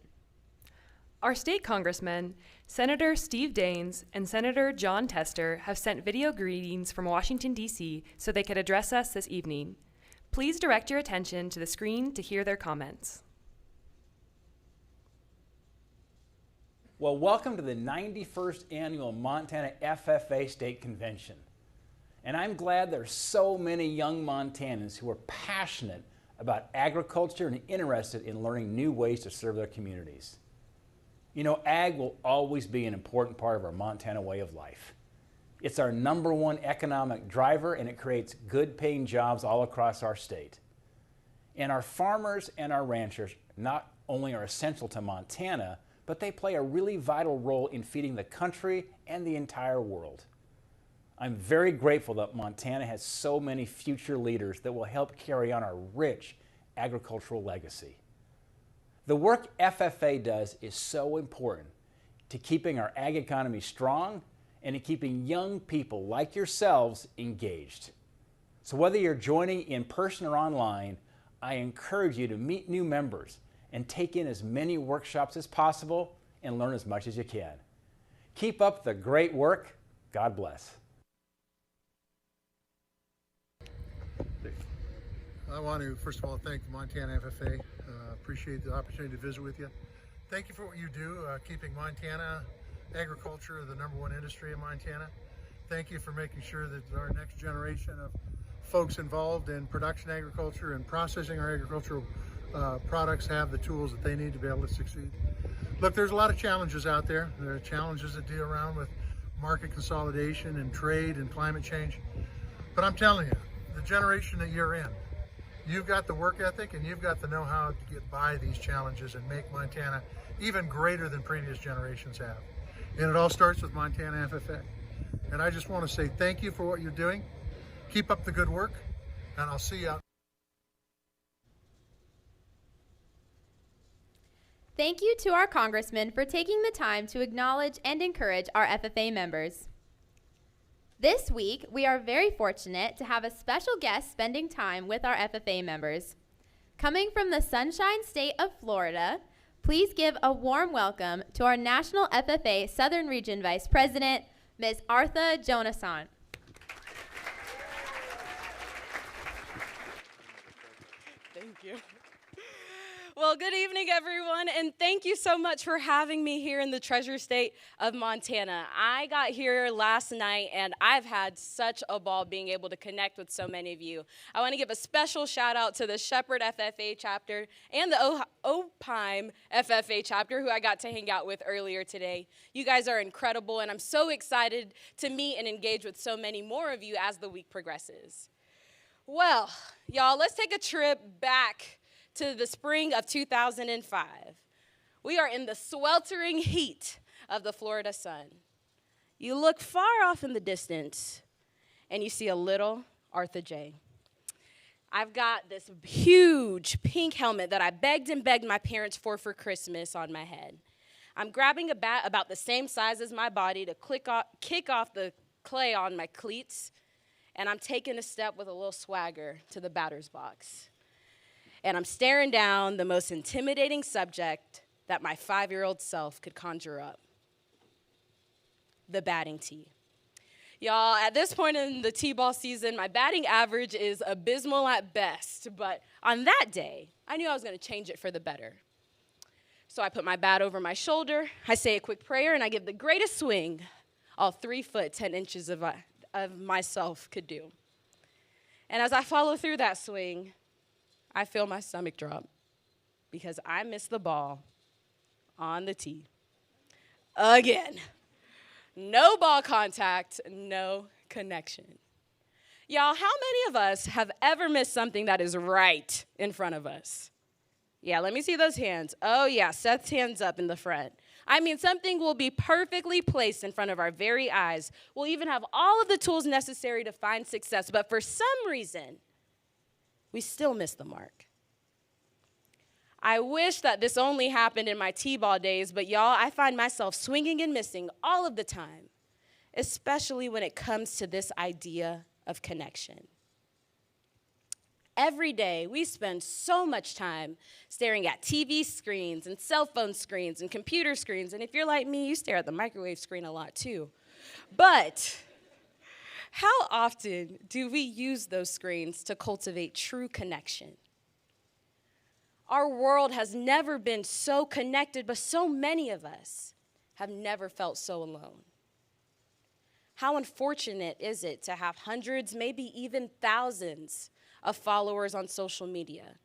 Our state congressmen, Senator Steve Daines and Senator John Tester, have sent video greetings from Washington, D.C. so they could address us this evening. Please direct your attention to the screen to hear their comments. Well, welcome to the 91st Annual Montana FFA State Convention. And I'm glad there's so many young Montanans who are passionate about agriculture and interested in learning new ways to serve their communities. You know, ag will always be an important part of our Montana way of life. It's our #1 economic driver, and it creates good paying jobs all across our state. And our farmers and our ranchers not only are essential to Montana, but they play a really vital role in feeding the country and the entire world. I'm very grateful that Montana has so many future leaders that will help carry on our rich agricultural legacy. The work FFA does is so important to keeping our ag economy strong and to keeping young people like yourselves engaged. So whether you're joining in person or online, I encourage you to meet new members and take in as many workshops as possible and learn as much as you can. Keep up the great work. God bless. I want to, first of all, thank the Montana FFA. Appreciate the opportunity to visit with you. Thank you for what you do, keeping Montana agriculture the #1 industry in Montana. Thank you for making sure that our next generation of folks involved in production agriculture and processing our agricultural products have the tools that they need to be able to succeed. Look, there's a lot of challenges out there. There are challenges that deal around with market consolidation and trade and climate change. But I'm telling you, the generation that you're in, you've got the work ethic and you've got the know-how to get by these challenges and make Montana even greater than previous generations have. And it all starts with Montana FFA. And I just want to say thank you for what you're doing. Keep up the good work, and I'll see you out. Thank you to our congressmen for taking the time to acknowledge and encourage our FFA members. This week, we are very fortunate to have a special guest spending time with our FFA members. Coming from the Sunshine State of Florida, please give a warm welcome to our National FFA Southern Region Vice President, Ms. Artha Jonason. Thank you. Well, good evening, everyone, and thank you so much for having me here in the Treasure State of Montana. I got here last night, and I've had such a ball being able to connect with so many of you. I want to give a special shout out to the Shepherd FFA chapter and the Opime FFA chapter, who I got to hang out with earlier today. You guys are incredible, and I'm so excited to meet and engage with so many more of you as the week progresses. Well, y'all, let's take a trip back to the spring of 2005. We are in the sweltering heat of the Florida sun. You look far off in the distance, and you see a little Artha J. I've got this huge pink helmet that I begged and begged my parents for Christmas on my head. I'm grabbing a bat about the same size as my body to kick off the clay on my cleats, and I'm taking a step with a little swagger to the batter's box. And I'm staring down the most intimidating subject that my 5-year-old self could conjure up: the batting tee. Y'all, at this point in the T-ball season, my batting average is abysmal at best, but on that day, I knew I was going to change it for the better. So I put my bat over my shoulder, I say a quick prayer, and I give the greatest swing all 3 foot 10 inches of myself could do. And as I follow through that swing, I feel my stomach drop, because I missed the ball on the tee. Again. No ball contact, no connection. Y'all, how many of us have ever missed something that is right in front of us? Yeah, let me see those hands. Oh, yeah, Seth's hand's up in the front. I mean, something will be perfectly placed in front of our very eyes. We'll even have all of the tools necessary to find success, but for some reason, we still miss the mark. I wish that this only happened in my t-ball days, but y'all, I find myself swinging and missing all of the time, especially when it comes to this idea of connection. Every day, we spend so much time staring at TV screens and cell phone screens and computer screens, and if you're like me, you stare at the microwave screen a lot too. But how often do we use those screens to cultivate true connection? Our world has never been so connected, but so many of us have never felt so alone. How unfortunate is it to have hundreds, maybe even thousands of followers on social media,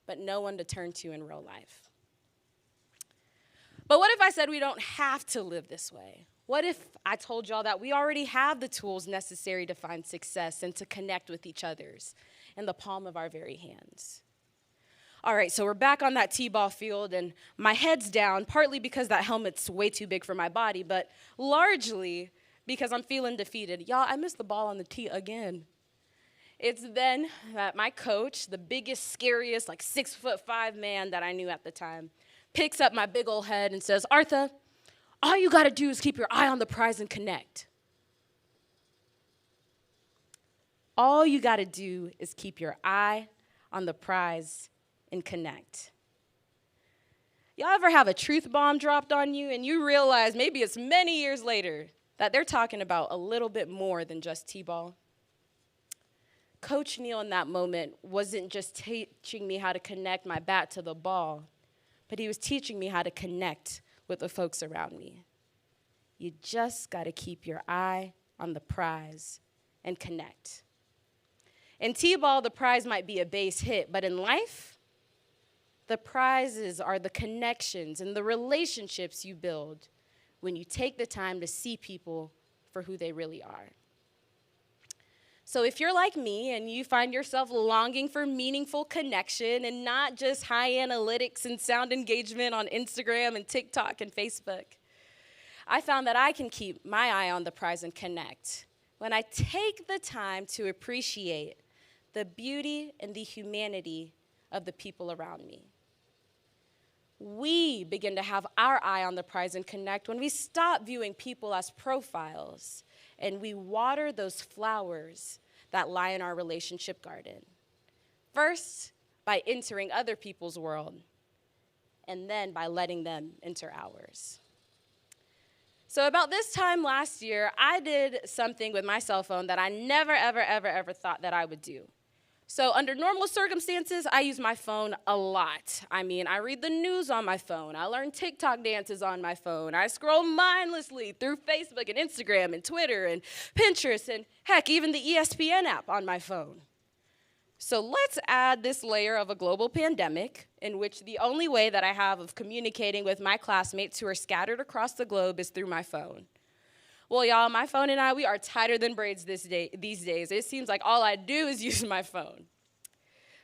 but no one to turn to in real life? But what if I said we don't have to live this way? What if I told y'all that we already have the tools necessary to find success and to connect with each others in the palm of our very hands? All right, so we're back on that t-ball field, and my head's down, partly because that helmet's way too big for my body, but largely because I'm feeling defeated. Y'all, I missed the ball on the tee again. It's then that my coach, the biggest, scariest, 6'5" man that I knew at the time, picks up my big old head and says, "Artha, all you gotta do is keep your eye on the prize and connect." All you gotta do is keep your eye on the prize and connect. Y'all ever have a truth bomb dropped on you and you realize maybe it's many years later that they're talking about a little bit more than just t-ball? Coach Neal in that moment wasn't just teaching me how to connect my bat to the ball, but he was teaching me how to connect with the folks around me. You just got to keep your eye on the prize and connect. In t-ball, the prize might be a base hit, but in life, the prizes are the connections and the relationships you build when you take the time to see people for who they really are. So if you're like me and you find yourself longing for meaningful connection and not just high analytics and sound engagement on Instagram and TikTok and Facebook, I found that I can keep my eye on the prize and connect when I take the time to appreciate the beauty and the humanity of the people around me. We begin to have our eye on the prize and connect when we stop viewing people as profiles and we water those flowers that lie in our relationship garden. First, by entering other people's world, and then by letting them enter ours. So about this time last year, I did something with my cell phone that I never, ever, ever, ever thought that I would do. So under normal circumstances, I use my phone a lot. I mean, I read the news on my phone. I learn TikTok dances on my phone. I scroll mindlessly through Facebook and Instagram and Twitter and Pinterest and, heck, even the ESPN app on my phone. So let's add this layer of a global pandemic in which the only way that I have of communicating with my classmates who are scattered across the globe is through my phone. Well, y'all, my phone and I, we are tighter than braids these days. It seems like all I do is use my phone.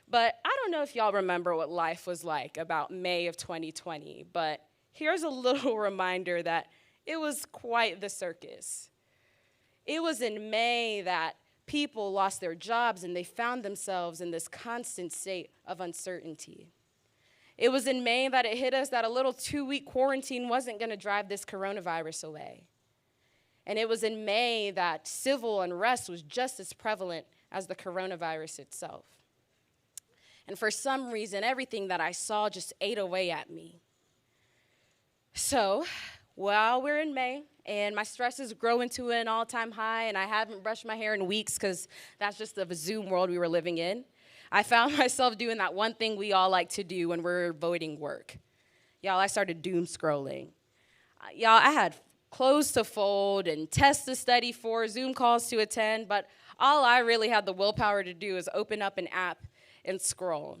But I don't know if y'all remember what life was like about May of 2020, but here's a little reminder that it was quite the circus. It was in May that people lost their jobs and they found themselves in this constant state of uncertainty. It was in May that it hit us that a little 2-week quarantine wasn't going to drive this coronavirus away. And it was in May that civil unrest was just as prevalent as the coronavirus itself. And for some reason, everything that I saw just ate away at me. So, while we're in May, and my stress is growing to an all-time high, and I haven't brushed my hair in weeks because that's just the Zoom world we were living in, I found myself doing that one thing we all like to do when we're avoiding work. Y'all, I started doom scrolling. Y'all, I had clothes to fold and tests to study for, Zoom calls to attend, but all I really had the willpower to do is open up an app and scroll.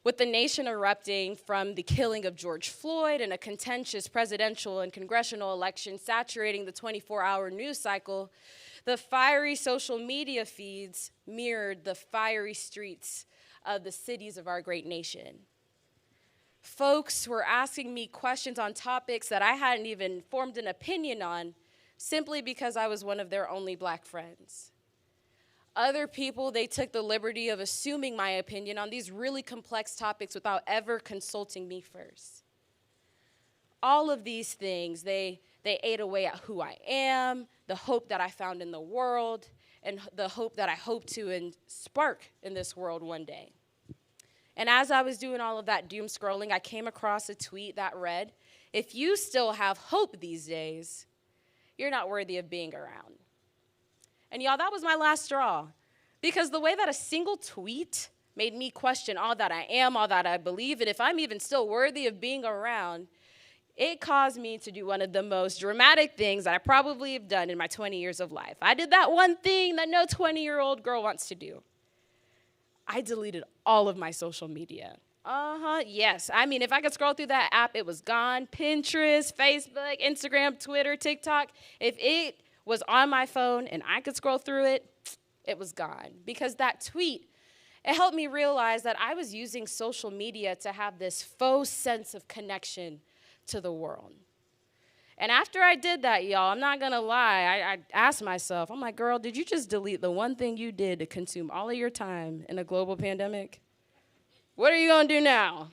With the nation erupting from the killing of George Floyd and a contentious presidential and congressional election saturating the 24-hour news cycle, the fiery social media feeds mirrored the fiery streets of the cities of our great nation. Folks were asking me questions on topics that I hadn't even formed an opinion on simply because I was one of their only black friends. Other people, they took the liberty of assuming my opinion on these really complex topics without ever consulting me first. All of these things, they ate away at who I am, the hope that I found in the world, and the hope that I hope to spark in this world one day. And as I was doing all of that doom scrolling, I came across a tweet that read, "If you still have hope these days, you're not worthy of being around." And y'all, that was my last straw. Because the way that a single tweet made me question all that I am, all that I believe, and if I'm even still worthy of being around, it caused me to do one of the most dramatic things that I probably have done in my 20 years of life. I did that one thing that no 20-year-old girl wants to do. I deleted all of my social media. Yes. I mean, if I could scroll through that app, it was gone. Pinterest, Facebook, Instagram, Twitter, TikTok. If it was on my phone and I could scroll through it, it was gone. Because that tweet, it helped me realize that I was using social media to have this faux sense of connection to the world. And after I did that, y'all, I'm not gonna lie, I asked myself, I'm like, girl, did you just delete the one thing you did to consume all of your time in a global pandemic? What are you gonna do now?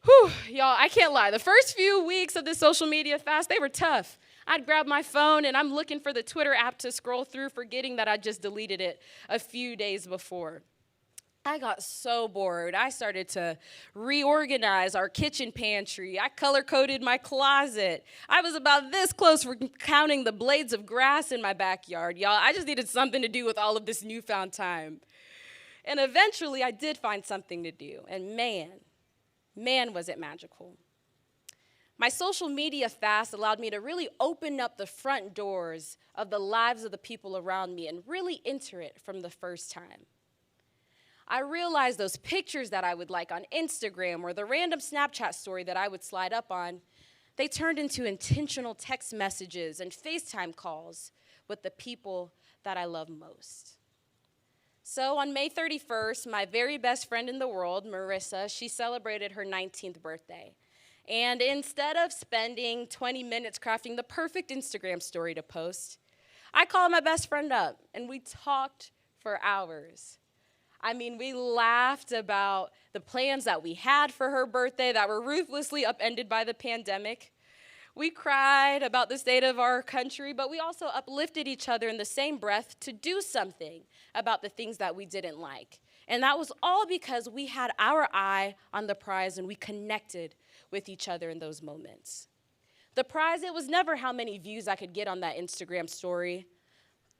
Whew, y'all, I can't lie. The first few weeks of this social media fast, they were tough. I'd grab my phone and I'm looking for the Twitter app to scroll through, forgetting that I just deleted it a few days before. I got so bored. I started to reorganize our kitchen pantry. I color-coded my closet. I was about this close from counting the blades of grass in my backyard, y'all. I just needed something to do with all of this newfound time. And eventually I did find something to do, and man, was it magical. My social media fast allowed me to really open up the front doors of the lives of the people around me and really enter it from the first time. I realized those pictures that I would like on Instagram or the random Snapchat story that I would slide up on, they turned into intentional text messages and FaceTime calls with the people that I love most. So on May 31st, my very best friend in the world, Marissa, she celebrated her 19th birthday. And instead of spending 20 minutes crafting the perfect Instagram story to post, I called my best friend up and we talked for hours. I mean, we laughed about the plans that we had for her birthday that were ruthlessly upended by the pandemic. We cried about the state of our country, but we also uplifted each other in the same breath to do something about the things that we didn't like. And that was all because we had our eye on the prize and we connected with each other in those moments. The prize, it was never how many views I could get on that Instagram story.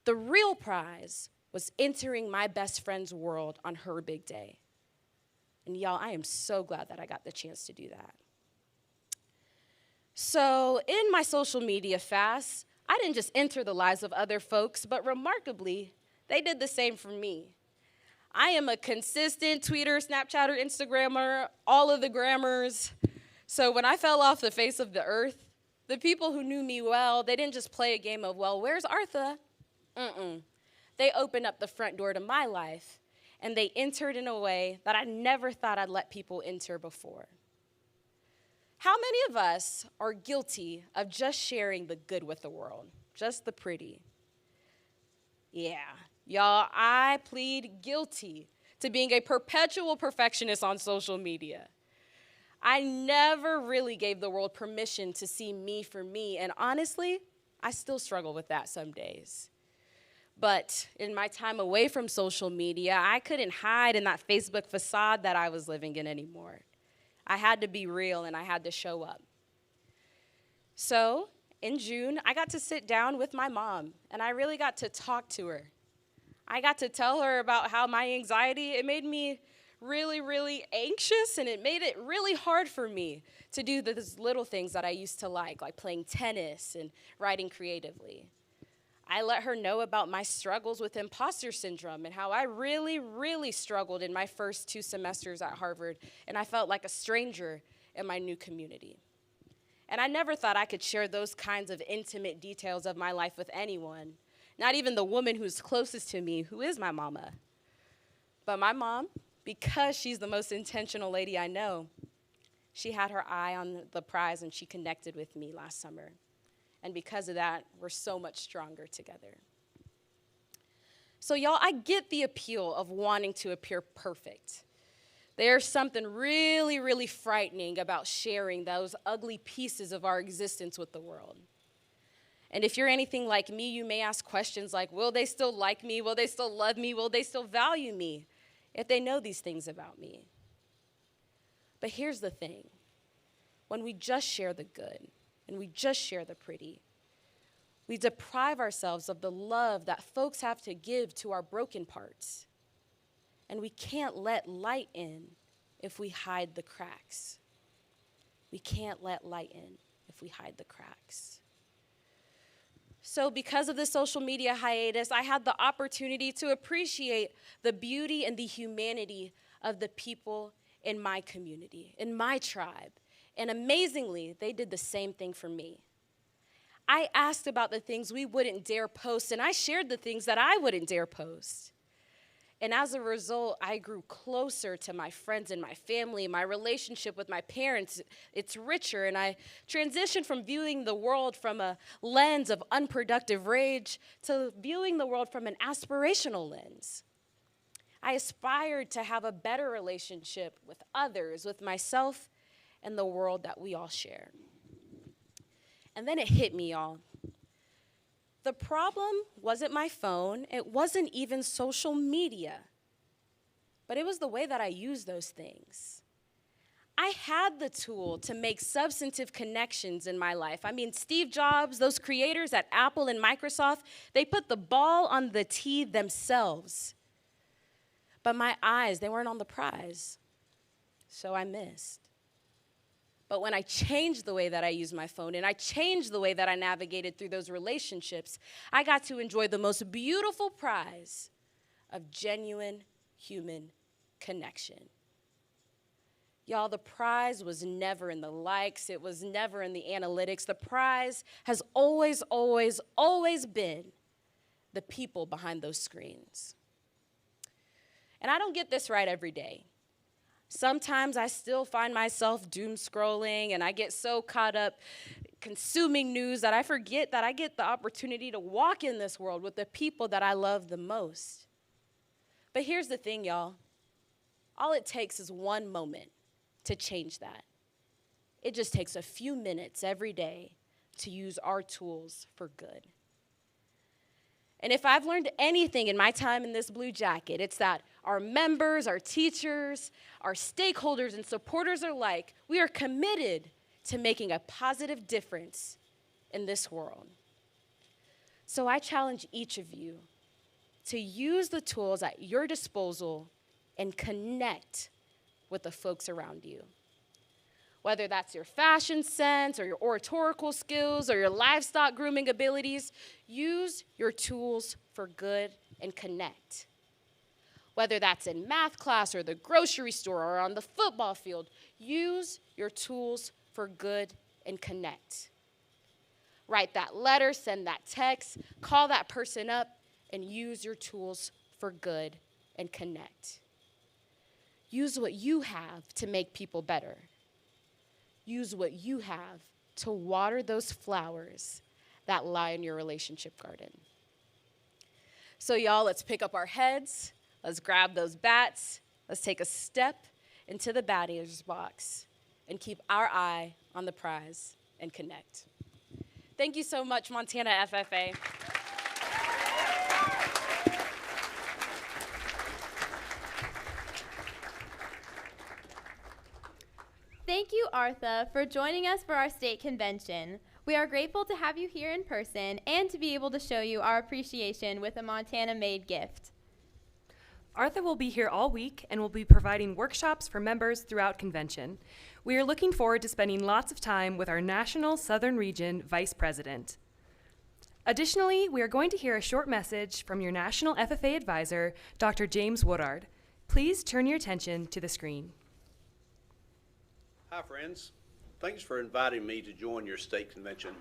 The real prize was entering my best friend's world on her big day. And y'all, I am so glad that I got the chance to do that. So in my social media fast, I didn't just enter the lives of other folks, but remarkably, they did the same for me. I am a consistent tweeter, Snapchatter, Instagrammer, all of the grammars. So when I fell off the face of the earth, the people who knew me well, they didn't just play a game of, well, where's Artha? They opened up the front door to my life, and they entered in a way that I never thought I'd let people enter before. How many of us are guilty of just sharing the good with the world, just the pretty? Yeah, y'all, I plead guilty to being a perpetual perfectionist on social media. I never really gave the world permission to see me for me, and honestly, I still struggle with that some days. But in my time away from social media, I couldn't hide in that Facebook facade that I was living in anymore. I had to be real and I had to show up. So in June, I got to sit down with my mom and I really got to talk to her. I got to tell her about how my anxiety, it made me really, really anxious, and it made it really hard for me to do those little things that I used to like playing tennis and writing creatively. I let her know about my struggles with imposter syndrome and how I really, really struggled in my first 2 semesters at Harvard, and I felt like a stranger in my new community. And I never thought I could share those kinds of intimate details of my life with anyone, not even the woman who's closest to me, who is my mama. But my mom, because she's the most intentional lady I know, she had her eye on the prize and she connected with me last summer. And because of that, we're so much stronger together. So y'all, I get the appeal of wanting to appear perfect. There's something really, really frightening about sharing those ugly pieces of our existence with the world. And if you're anything like me, you may ask questions like, will they still like me? Will they still love me? Will they still value me if they know these things about me? But here's the thing. When we just share the good, and we just share the pretty, we deprive ourselves of the love that folks have to give to our broken parts. And we can't let light in if we hide the cracks. We can't let light in if we hide the cracks. So because of the social media hiatus, I had the opportunity to appreciate the beauty and the humanity of the people in my community, in my tribe. And amazingly, they did the same thing for me. I asked about the things we wouldn't dare post, and I shared the things that I wouldn't dare post. And as a result, I grew closer to my friends and my family. My relationship with my parents, it's richer, and I transitioned from viewing the world from a lens of unproductive rage to viewing the world from an aspirational lens. I aspired to have a better relationship with others, with myself, and the world that we all share. And then it hit me, y'all. The problem wasn't my phone, it wasn't even social media, but it was the way that I used those things. I had the tool to make substantive connections in my life. I mean, Steve Jobs, those creators at Apple and Microsoft, they put the ball on the tee themselves. But my eyes, they weren't on the prize, so I missed. But when I changed the way that I used my phone and I changed the way that I navigated through those relationships, I got to enjoy the most beautiful prize of genuine human connection. Y'all, the prize was never in the likes. It was never in the analytics. The prize has always, always, always been the people behind those screens. And I don't get this right every day. Sometimes I still find myself doom scrolling and I get so caught up consuming news that I forget that I get the opportunity to walk in this world with the people that I love the most. But here's the thing, y'all. All it takes is one moment to change that. It just takes a few minutes every day to use our tools for good. And if I've learned anything in my time in this blue jacket, it's that our members, our teachers, our stakeholders, and supporters alike, we are committed to making a positive difference in this world. So I challenge each of you to use the tools at your disposal and connect with the folks around you. Whether that's your fashion sense or your oratorical skills or your livestock grooming abilities, use your tools for good and connect. Whether that's in math class or the grocery store or on the football field, use your tools for good and connect. Write that letter, send that text, call that person up, and use your tools for good and connect. Use what you have to make people better. Use what you have to water those flowers that lie in your relationship garden. So y'all, let's pick up our heads, let's grab those bats, let's take a step into the batter's box and keep our eye on the prize and connect. Thank you so much, Montana FFA. Thank you, Artha, for joining us for our state convention. We are grateful to have you here in person and to be able to show you our appreciation with a Montana-made gift. Artha will be here all week and will be providing workshops for members throughout convention. We are looking forward to spending lots of time with our National Southern Region Vice President. Additionally, we are going to hear a short message from your National FFA Advisor, Dr. James Woodard. Please turn your attention to the screen. Hi, friends. Thanks for inviting me to join your state convention.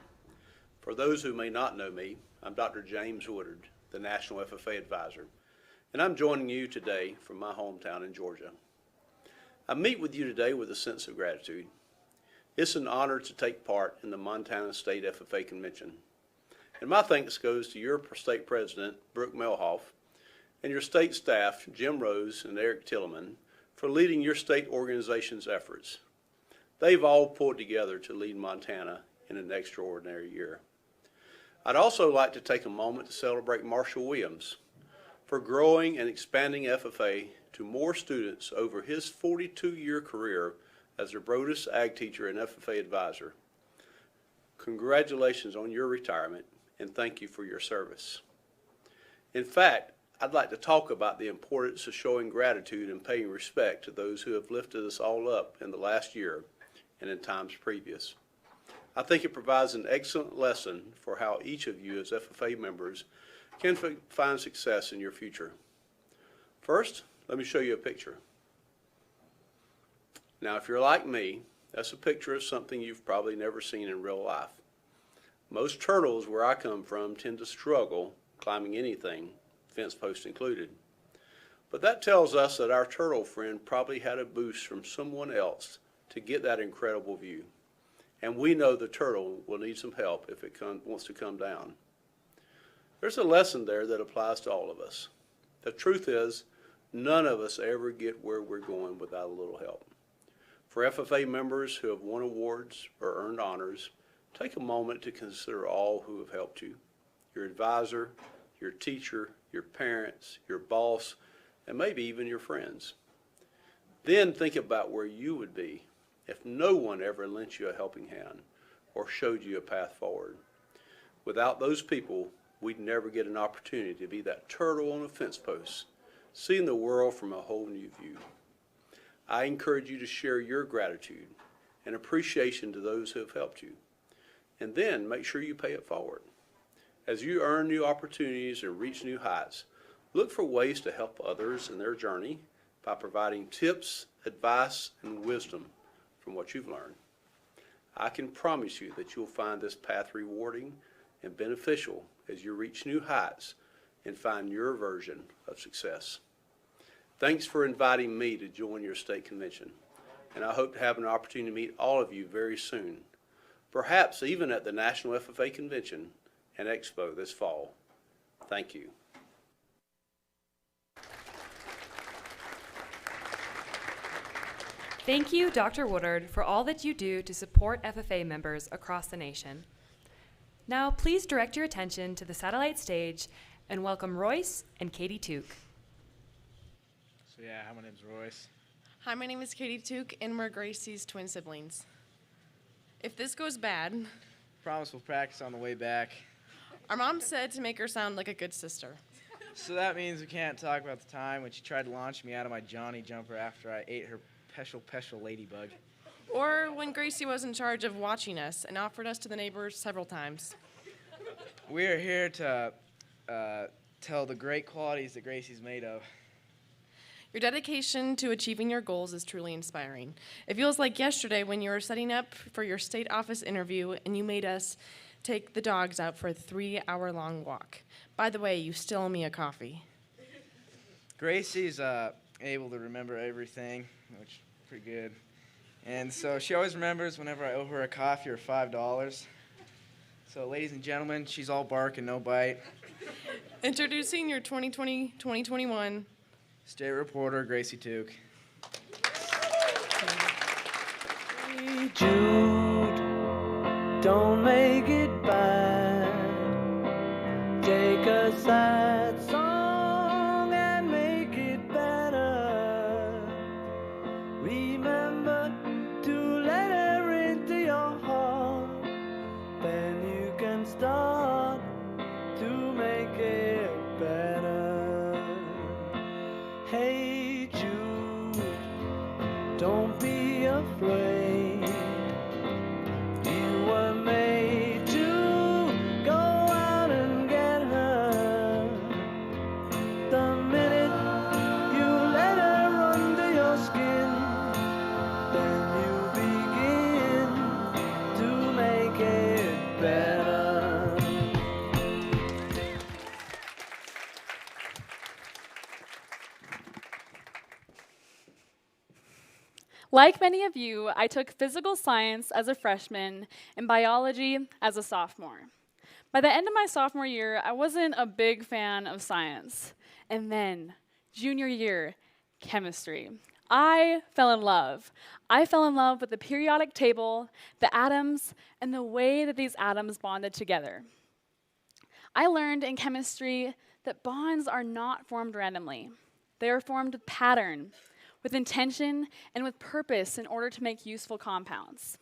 For those who may not know me, I'm Dr. James Woodard, the National FFA Advisor, and I'm joining you today from my hometown in Georgia. I meet with you today with a sense of gratitude. It's an honor to take part in the Montana State FFA Convention. And my thanks goes to your state president, Brooke Melhoff, and your state staff, Jim Rose and Eric Tilleman, for leading your state organization's efforts. They've all pulled together to lead Montana in an extraordinary year. I'd also like to take a moment to celebrate Marshall Williams for growing and expanding FFA to more students over his 42-year career as the Brodus Ag teacher and FFA advisor. Congratulations on your retirement, and thank you for your service. In fact, I'd like to talk about the importance of showing gratitude and paying respect to those who have lifted us all up in the last year and in times previous. I think it provides an excellent lesson for how each of you as FFA members can find success in your future. First, let me show you a picture. Now, if you're like me, that's a picture of something you've probably never seen in real life. Most turtles where I come from tend to struggle climbing anything, fence post included. But that tells us that our turtle friend probably had a boost from someone else to get that incredible view. And we know the turtle will need some help if it wants to come down. There's a lesson there that applies to all of us. The truth is, none of us ever get where we're going without a little help. For FFA members who have won awards or earned honors, take a moment to consider all who have helped you. Your advisor, your teacher, your parents, your boss, and maybe even your friends. Then think about where you would be if no one ever lent you a helping hand or showed you a path forward. Without those people, we'd never get an opportunity to be that turtle on a fence post, seeing the world from a whole new view. I encourage you to share your gratitude and appreciation to those who have helped you. And then make sure you pay it forward. As you earn new opportunities and reach new heights, look for ways to help others in their journey by providing tips, advice, and wisdom from what you've learned. I can promise you that you'll find this path rewarding and beneficial as you reach new heights and find your version of success. Thanks for inviting me to join your state convention, and I hope to have an opportunity to meet all of you very soon, perhaps even at the National FFA Convention and Expo this fall. Thank you. Thank you, Dr. Woodard, for all that you do to support FFA members across the nation. Now, please direct your attention to the satellite stage and welcome Royce and Katie Tooke. So yeah, my name's Royce. Hi, my name is Katie Tooke, and we're Gracie's twin siblings. If this goes bad, Promise we'll practice on the way back. our mom said to make her sound like a good sister. So that means we can't talk about the time when she tried to launch me out of my Johnny jumper after I ate her Peschel ladybug. Or when Gracie was in charge of watching us and offered us to the neighbors several times. We are here to tell the great qualities that Gracie's made of. Your dedication to achieving your goals is truly inspiring. It feels like yesterday when you were setting up for your state office interview and you made us take the dogs out for a 3-hour-long walk. By the way, you still owe me a coffee. Gracie's able to remember everything, which is pretty good. And so she always remembers whenever I owe her a coffee or $5. So ladies and gentlemen, she's all bark and no bite. Introducing your 2020-2021 State Reporter, Gracie Tooke. Hey Jude, don't make it bad. Take a sad song and make it better. Remember to let her into your heart. Then you can start to make it better. Hey Jude, don't be afraid. You were made to go out Like many of you, I took physical science as a freshman and biology as a sophomore. By the end of my sophomore year, I wasn't a big fan of science. And then, junior year, chemistry. I fell in love. I fell in love with the periodic table, the atoms, and the way that these atoms bonded together. I learned in chemistry that bonds are not formed randomly. They are formed with pattern, with intention, and with purpose in order to make useful compounds.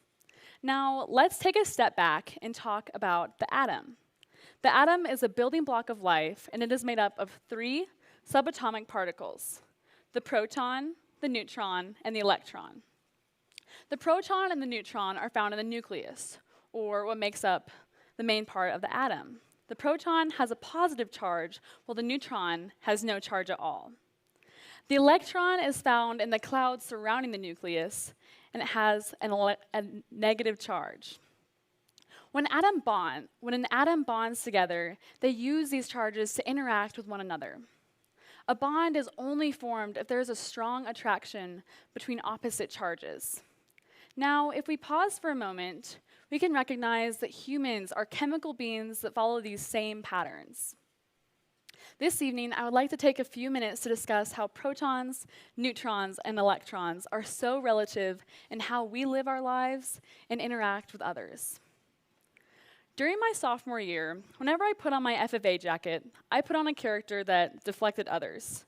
Now, let's take a step back and talk about the atom. The atom is a building block of life, and it is made up of 3 subatomic particles: the proton, the neutron, and the electron. The proton and the neutron are found in the nucleus, or what makes up the main part of the atom. The proton has a positive charge, while the neutron has no charge at all. The electron is found in the clouds surrounding the nucleus, and it has a negative charge. When an atom bonds together, they use these charges to interact with one another. A bond is only formed if there is a strong attraction between opposite charges. Now, if we pause for a moment, we can recognize that humans are chemical beings that follow these same patterns. This evening, I would like to take a few minutes to discuss how protons, neutrons, and electrons are so relative in how we live our lives and interact with others. During my sophomore year, whenever I put on my FFA jacket, I put on a character that deflected others.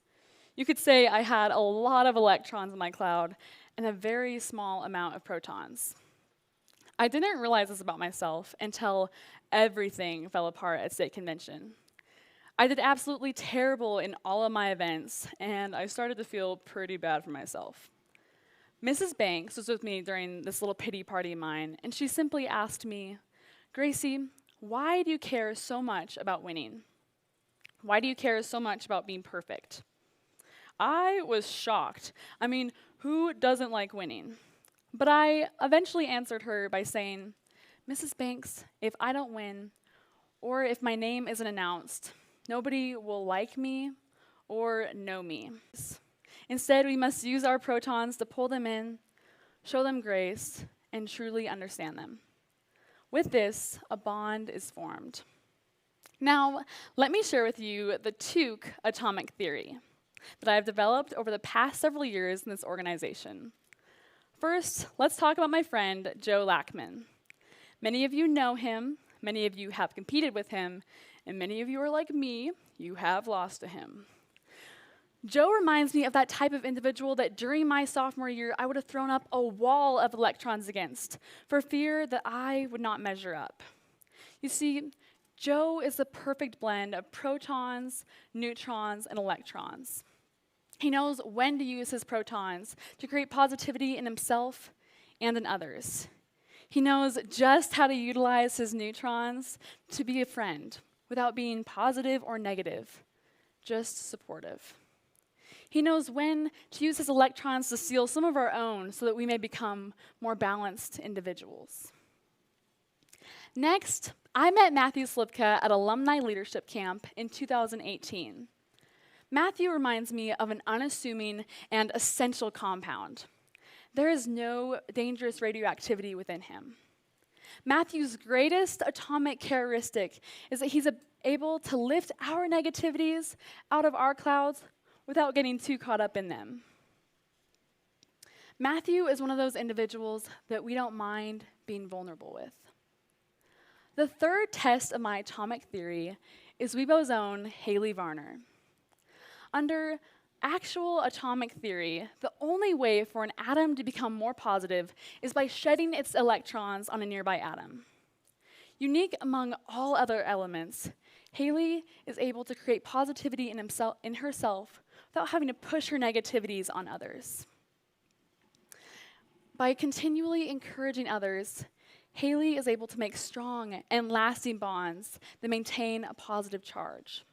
You could say I had a lot of electrons in my cloud and a very small amount of protons. I didn't realize this about myself until everything fell apart at state convention. I did absolutely terrible in all of my events, and I started to feel pretty bad for myself. Mrs. Banks was with me during this little pity party of mine, and she simply asked me, "Gracie, why do you care so much about winning? Why do you care so much about being perfect?" I was shocked. I mean, who doesn't like winning? But I eventually answered her by saying, "Mrs. Banks, if I don't win, or if my name isn't announced, nobody will like me or know me. Instead, we must use our protons to pull them in, show them grace, and truly understand them. With this, a bond is formed." Now, let me share with you the Tooke atomic theory that I have developed over the past several years in this organization. First, let's talk about my friend, Joe Lackman. Many of you know him, many of you have competed with him, and many of you are like me, you have lost to him. Joe reminds me of that type of individual that during my sophomore year, I would have thrown up a wall of electrons against for fear that I would not measure up. You see, Joe is the perfect blend of protons, neutrons, and electrons. He knows when to use his protons to create positivity in himself and in others. He knows just how to utilize his neutrons to be a friend without being positive or negative, just supportive. He knows when to use his electrons to steal some of our own so that we may become more balanced individuals. Next, I met Matthew Slipka at Alumni Leadership Camp in 2018. Matthew reminds me of an unassuming and essential compound. There is no dangerous radioactivity within him. Matthew's greatest atomic characteristic is that he's able to lift our negativities out of our clouds without getting too caught up in them. Matthew is one of those individuals that we don't mind being vulnerable with. The third test of my atomic theory is Weibo's own Haley Varner. Under actual atomic theory, the only way for an atom to become more positive is by shedding its electrons on a nearby atom. Unique among all other elements, Haley is able to create positivity in herself without having to push her negativities on others. By continually encouraging others, Haley is able to make strong and lasting bonds that maintain a positive charge.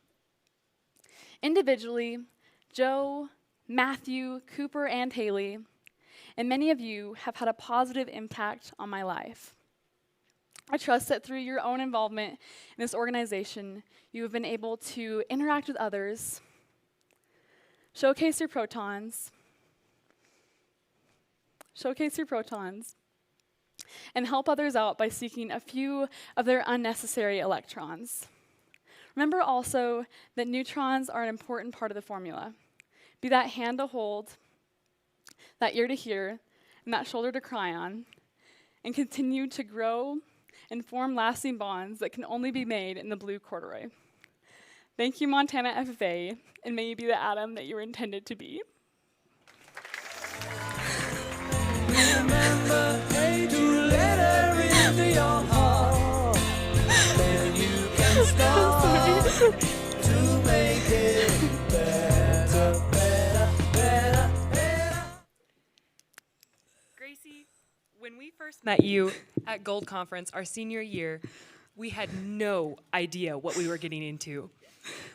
Individually, Joe, Matthew, Cooper, and Haley, and many of you have had a positive impact on my life. I trust that through your own involvement in this organization, you have been able to interact with others, showcase your protons, showcase your protons, and help others out by seeking a few of their unnecessary electrons. Remember also that neutrons are an important part of the formula. Be that hand to hold, that ear to hear, and that shoulder to cry on, and continue to grow and form lasting bonds that can only be made in the blue corduroy. Thank you, Montana FFA, and may you be the atom that you were intended to be. Remember, hey, to let her into your heart. Then you can start to make it better, better, better, better. Gracie, when we first met you at Gold Conference our senior year, we had no idea what we were getting into.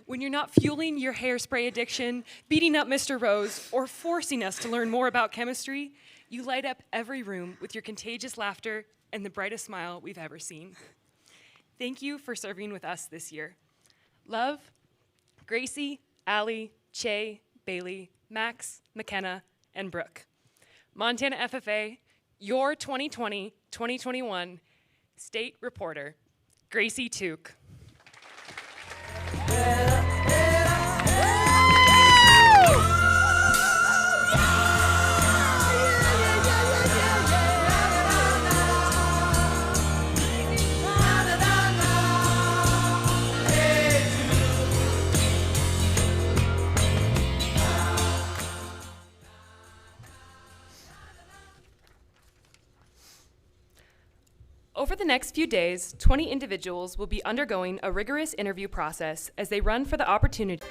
When you're not fueling your hairspray addiction, beating up Mr. Rose, or forcing us to learn more about chemistry, you light up every room with your contagious laughter and the brightest smile we've ever seen. Thank you for serving with us this year. Love, Gracie, Allie, Che, Bailey, Max, McKenna, and Brooke. Montana FFA, your 2020-2021 State Reporter, Gracie Tooke. Over the next few days, 20 individuals will be undergoing a rigorous interview process as they run for the opportunity.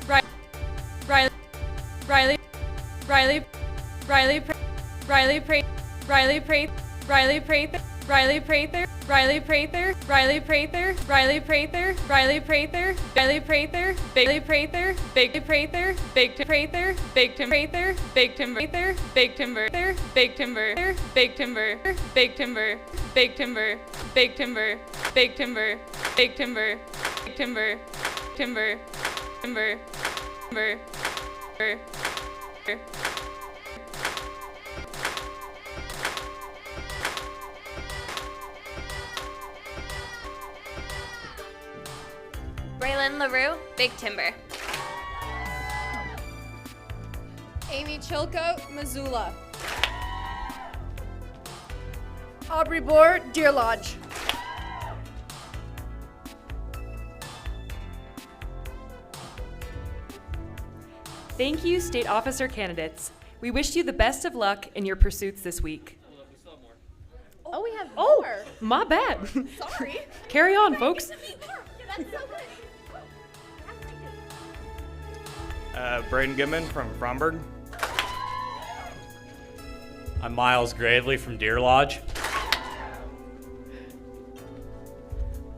Riley Prather, Riley Prather, Riley Prather, Riley Prather, Riley Prather, Riley Prather, Riley Prather, Bailey Prather, Big Prather, Big Prather, Big Prather, Big Timber, Big Timber, Big Timber, Big Timber, Big Timber, Big Timber, Big Timber, Big Timber, Big Timber, Big Timber, Timber, Timber, Timber, Braylon LaRue, Big Timber. Amy Chilcote, Missoula. Aubrey Bohr, Deer Lodge. Thank you, state officer candidates. We wish you the best of luck in your pursuits this week. Oh, we have more. My bad. Sorry. Carry on, folks. That's so good. Braden Goodman from Fromberg. I'm Miles Gravely from Deer Lodge.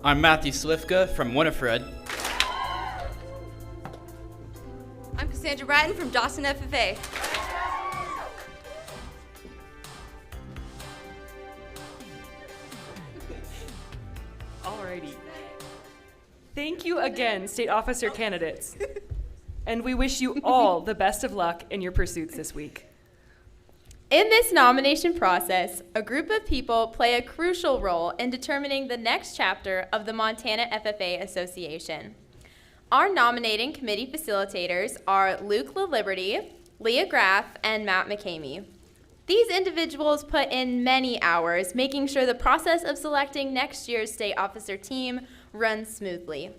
I'm Matthew Slifka from Winifred. I'm Cassandra Bratton from Dawson FFA. Alrighty. Thank you again, state officer candidates. And we wish you all the best of luck in your pursuits this week. In this nomination process, a group of people play a crucial role in determining the next chapter of the Montana FFA Association. Our nominating committee facilitators are Luke LaLiberty, Leah Graff, and Matt McCamey. These individuals put in many hours making sure the process of selecting next year's state officer team runs smoothly.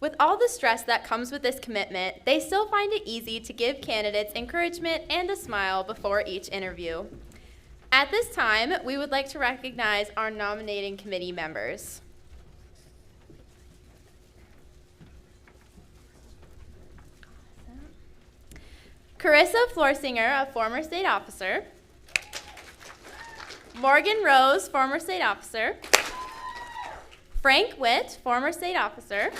With all the stress that comes with this commitment, they still find it easy to give candidates encouragement and a smile before each interview. At this time, we would like to recognize our nominating committee members. Carissa Florsinger, a former state officer. Morgan Rose, former state officer. Frank Witt, former state officer.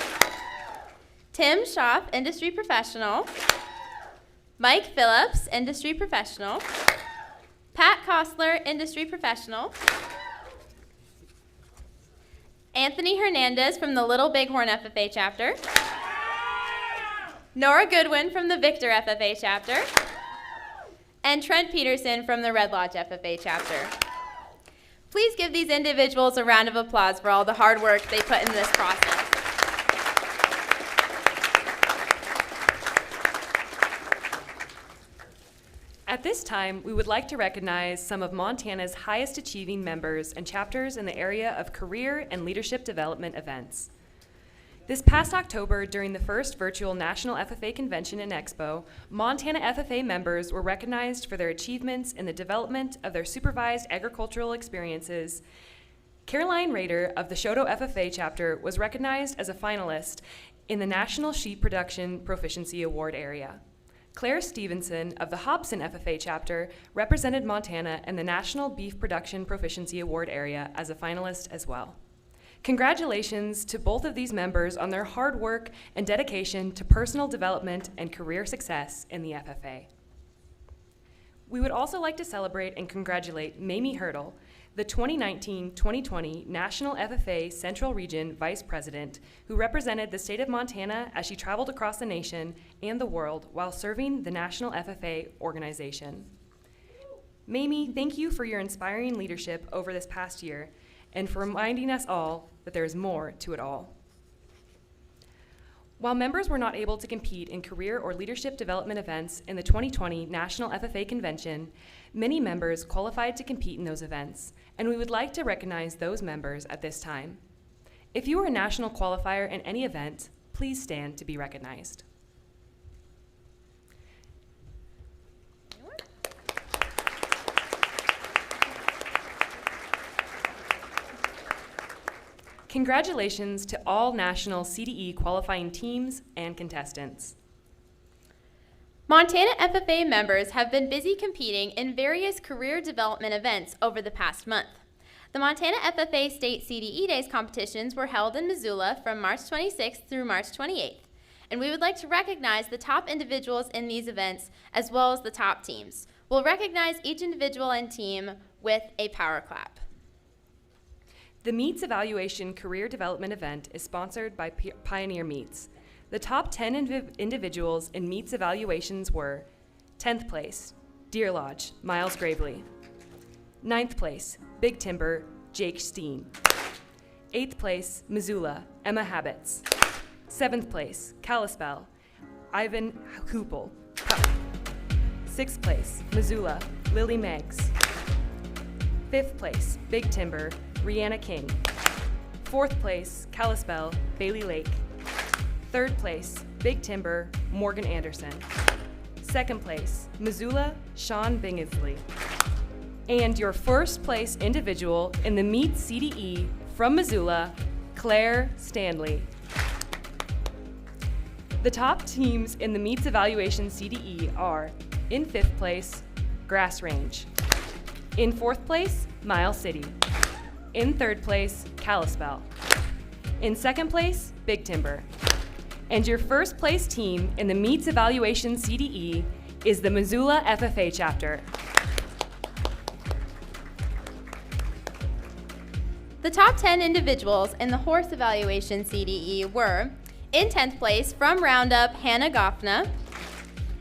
Tim Schaaf, industry professional. Mike Phillips, industry professional. Pat Kostler, industry professional. Anthony Hernandez from the Little Bighorn FFA chapter. Nora Goodwin from the Victor FFA chapter, and Trent Peterson from the Red Lodge FFA chapter. Please give these individuals a round of applause for all the hard work they put in this process. At this time, we would like to recognize some of Montana's highest achieving members and chapters in the area of career and leadership development events. This past October, during the first virtual National FFA Convention and Expo, Montana FFA members were recognized for their achievements in the development of their supervised agricultural experiences. Caroline Rader of the Shoto FFA chapter was recognized as a finalist in the National Sheep Production Proficiency Award area. Claire Stevenson of the Hobson FFA chapter represented Montana in the National Beef Production Proficiency Award area as a finalist as well. Congratulations to both of these members on their hard work and dedication to personal development and career success in the FFA. We would also like to celebrate and congratulate Mamie Hurdle, the 2019-2020 National FFA Central Region Vice President, who represented the state of Montana as she traveled across the nation and the world while serving the National FFA organization. Mamie, thank you for your inspiring leadership over this past year and for reminding us all that there is more to it all. While members were not able to compete in career or leadership development events in the 2020 National FFA Convention, many members qualified to compete in those events, and we would like to recognize those members at this time. If you are a national qualifier in any event, please stand to be recognized. Congratulations to all national CDE qualifying teams and contestants. Montana FFA members have been busy competing in various career development events over the past month. The Montana FFA State CDE Days competitions were held in Missoula from March 26th through March 28th, and we would like to recognize the top individuals in these events as well as the top teams. We'll recognize each individual and team with a power clap. The Meats Evaluation Career Development event is sponsored by Pioneer Meats. The top 10 individuals in Meats evaluations were 10th place, Deer Lodge, Miles Gravely. 9th place, Big Timber, Jake Steen. 8th place, Missoula, Emma Habits. 7th place, Kalispell, Ivan Hupel. 6th place, Missoula, Lily Meggs. 5th place, Big Timber, Rihanna King. 4th place, Kalispell, Bailey Lake. 3rd place, Big Timber, Morgan Anderson. 2nd place, Missoula, Sean Bingsley. And your first place individual in the Meat CDE from Missoula, Claire Stanley. The top teams in the Meats Evaluation CDE are, in 5th place, Grass Range. In 4th place, Miles City. In 3rd place, Kalispell. In 2nd place, Big Timber. And your first place team in the Meats Evaluation CDE is the Missoula FFA chapter. The top 10 individuals in the Horse Evaluation CDE were, in 10th place from Roundup, Hannah Goffna.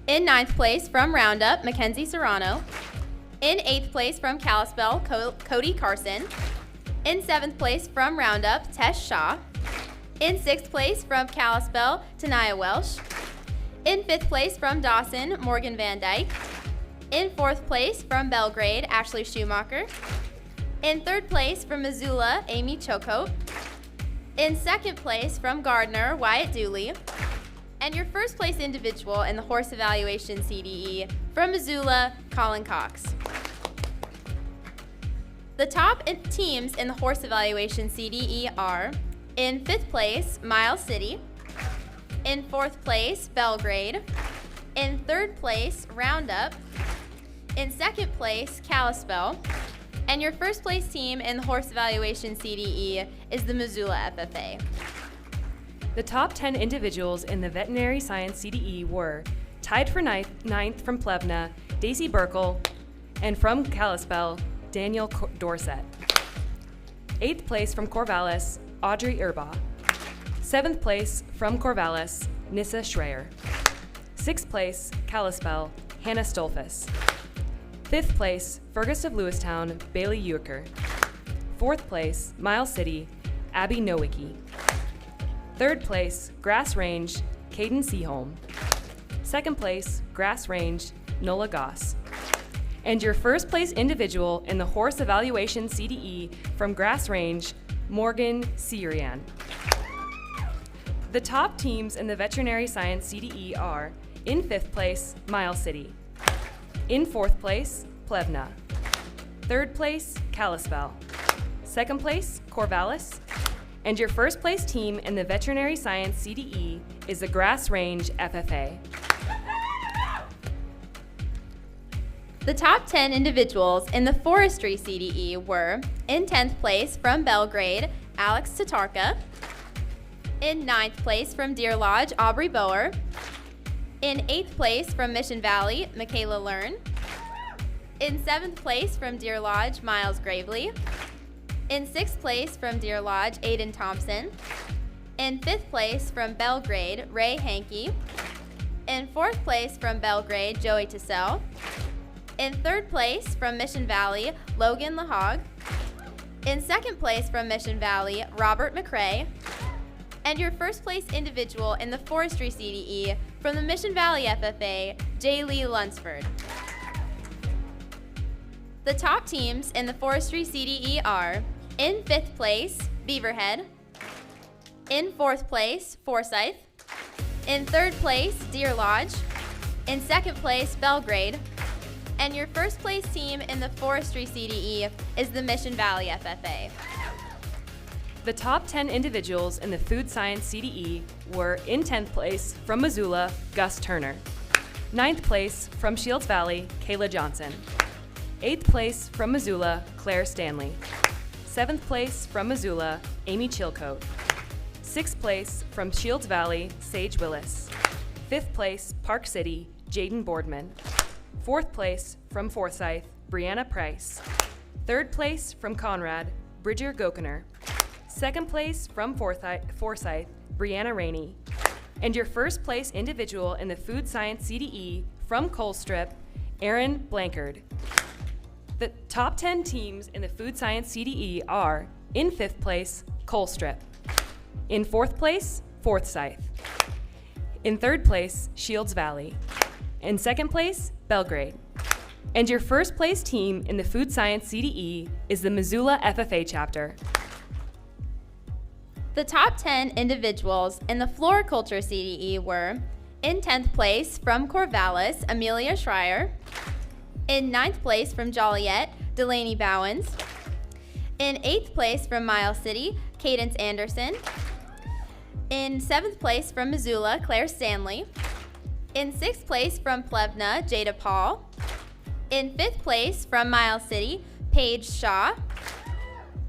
In 9th place from Roundup, Mackenzie Serrano. In 8th place from Kalispell, Cody Carson. In 7th place from Roundup, Tesh Shaw. In 6th place from Kalispell, Tanaya Welsh. In 5th place from Dawson, Morgan Van Dyke. In 4th place from Belgrade, Ashley Schumacher. In 3rd place from Missoula, Amy Chocote. In 2nd place from Gardner, Wyatt Dooley. And your first place individual in the Horse Evaluation CDE from Missoula, Colin Cox. The top teams in the Horse Evaluation CDE are, in 5th place, Miles City. In 4th place, Belgrade. In 3rd place, Roundup. In 2nd place, Kalispell. And your first place team in the Horse Evaluation CDE is the Missoula FFA. The top 10 individuals in the Veterinary Science CDE were, tied for 9th from Plevna, Daisy Burkle, and from Kalispell, Daniel Dorset. 8th place from Corvallis, Audrey Urbaugh. 7th place from Corvallis, Nissa Schreier. Sixth place, Kalispell, Hannah Stolfus. Fifth place, Fergus of Lewistown, Bailey Eucher. Fourth place, Miles City, Abby Nowicki. Third place, Grass Range, Caden Seaholm. Second place, Grass Range, Nola Goss. And your first place individual in the horse evaluation CDE from Grass Range, Morgan Sirian. The top teams in the veterinary science CDE are, in fifth place, Miles City. In fourth place, Plevna. Third place, Kalispell. Second place, Corvallis. And your first place team in the veterinary science CDE is the Grass Range FFA. The top 10 individuals in the forestry CDE were, in 10th place from Belgrade, Alex Tatarka. In 9th place from Deer Lodge, Aubrey Boer. In 8th place from Mission Valley, Michaela Learn. In 7th place from Deer Lodge, Miles Gravely. In 6th place from Deer Lodge, Aiden Thompson. In 5th place from Belgrade, Ray Hankey. In 4th place from Belgrade, Joey Tassell. In 3rd place from Mission Valley, Logan LaHog. In 2nd place from Mission Valley, Robert McRae. And your first place individual in the forestry CDE from the Mission Valley FFA, J. Lee Lunsford. The top teams in the forestry CDE are, in 5th place, Beaverhead. In 4th place, Forsyth. In 3rd place, Deer Lodge. In 2nd place, Belgrade. And your first place team in the forestry CDE is the Mission Valley FFA. The top 10 individuals in the food science CDE were, in 10th place from Missoula, Gus Turner. 9th place from Shields Valley, Kayla Johnson. 8th place from Missoula, Claire Stanley. 7th place from Missoula, Amy Chilcote. 6th place from Shields Valley, Sage Willis. 5th place, Park City, Jaden Boardman. 4th place from Forsyth, Brianna Price. 3rd place from Conrad, Bridger Gokener. 2nd place from Forsyth, Brianna Rainey. And your first place individual in the food science CDE from Colstrip, Aaron Blankard. The top 10 teams in the food science CDE are, in 5th place, Colstrip. In 4th place, Forsyth. In 3rd place, Shields Valley. In 2nd place, Belgrade. And your first place team in the food science CDE is the Missoula FFA chapter. The top 10 individuals in the floriculture CDE were, in 10th place from Corvallis, Amelia Schreier. In 9th place from Joliet, Delaney Bowens. In 8th place from Miles City, Cadence Anderson. In 7th place from Missoula, Claire Stanley. In 6th place from Plevna, Jada Paul. In 5th place from Miles City, Paige Shaw.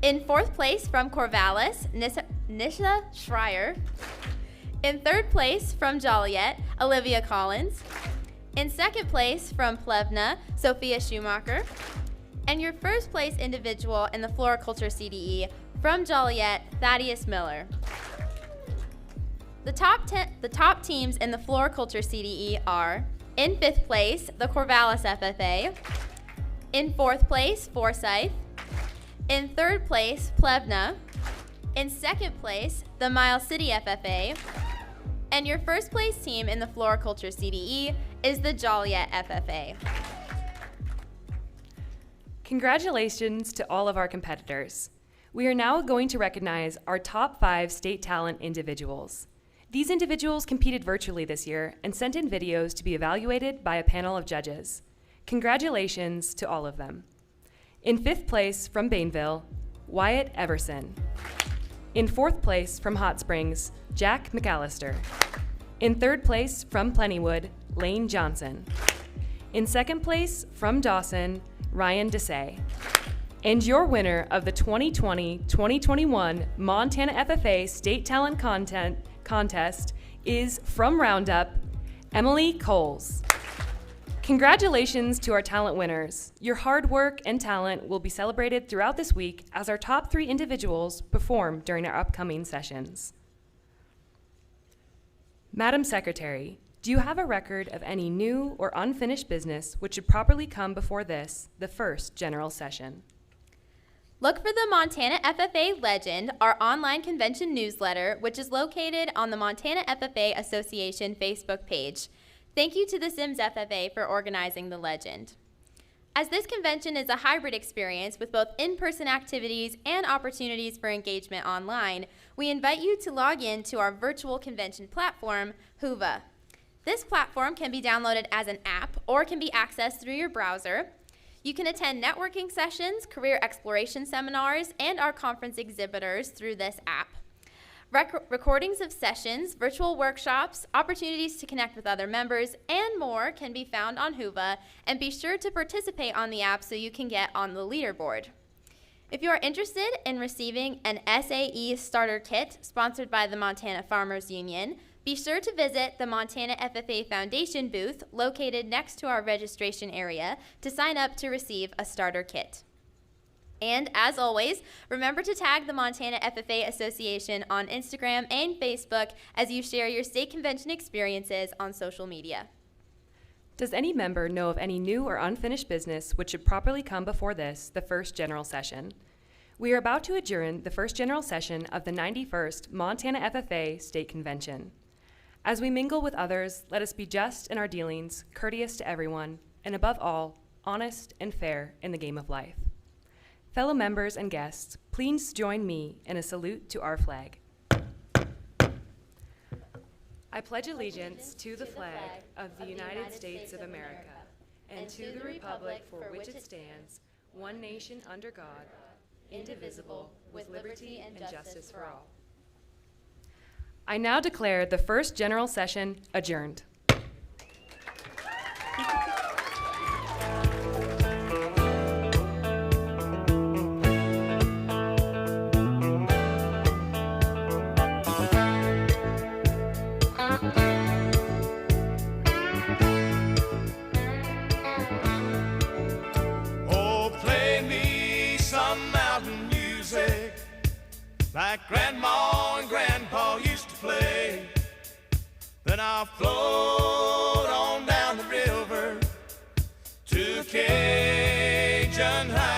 In 4th place from Corvallis, Nisha Schreier. In 3rd place from Joliet, Olivia Collins. In 2nd place from Plevna, Sophia Schumacher. And your first place individual in the floriculture CDE from Joliet, Thaddeus Miller. The top teams in the floriculture CDE are, in 5th place, the Corvallis FFA. In 4th place, Forsyth. In 3rd place, Plevna. In 2nd place, the Miles City FFA. And your first place team in the floriculture CDE is the Joliet FFA. Congratulations to all of our competitors. We are now going to recognize our top 5 state talent individuals. These individuals competed virtually this year and sent in videos to be evaluated by a panel of judges. Congratulations to all of them. In 5th place from Bainville, Wyatt Everson. In 4th place from Hot Springs, Jack McAllister. In 3rd place from Plentywood, Lane Johnson. In 2nd place from Dawson, Ryan Desay. And your winner of the 2020-2021 Montana FFA State Talent Contest is, from Roundup, Emily Coles. Congratulations to our talent winners. Your hard work and talent will be celebrated throughout this week as our top 3 individuals perform during our upcoming sessions. Madam Secretary, Do you have a record of any new or unfinished business which should properly come before this, the first general session? Look for the Montana FFA Legend, our online convention newsletter, which is located on the Montana FFA Association Facebook page. Thank you to the Sims FFA for organizing the Legend. As this convention is a hybrid experience with both in-person activities and opportunities for engagement online, we invite you to log in to our virtual convention platform, Whova. This platform can be downloaded as an app or can be accessed through your browser. You can attend networking sessions, career exploration seminars, and our conference exhibitors through this app. Recordings of sessions, virtual workshops, opportunities to connect with other members, and more can be found on Whova, and be sure to participate on the app so you can get on the leaderboard. If you are interested in receiving an SAE starter kit sponsored by the Montana Farmers Union, be sure to visit the Montana FFA Foundation booth located next to our registration area to sign up to receive a starter kit. And as always, remember to tag the Montana FFA Association on Instagram and Facebook as you share your state convention experiences on social media. Does any member know of any new or unfinished business which should properly come before this, the first general session? We are about to adjourn the first general session of the 91st Montana FFA State Convention. As we mingle with others, let us be just in our dealings, courteous to everyone, and above all, honest and fair in the game of life. Fellow members and guests, please join me in a salute to our flag. I pledge allegiance to the flag of the United States of America and to the republic for which it stands, one nation under God, indivisible, with liberty and justice for all. I now declare the first general session adjourned. Like Grandma and Grandpa used to play. Then I'll float on down the river to Cajun High.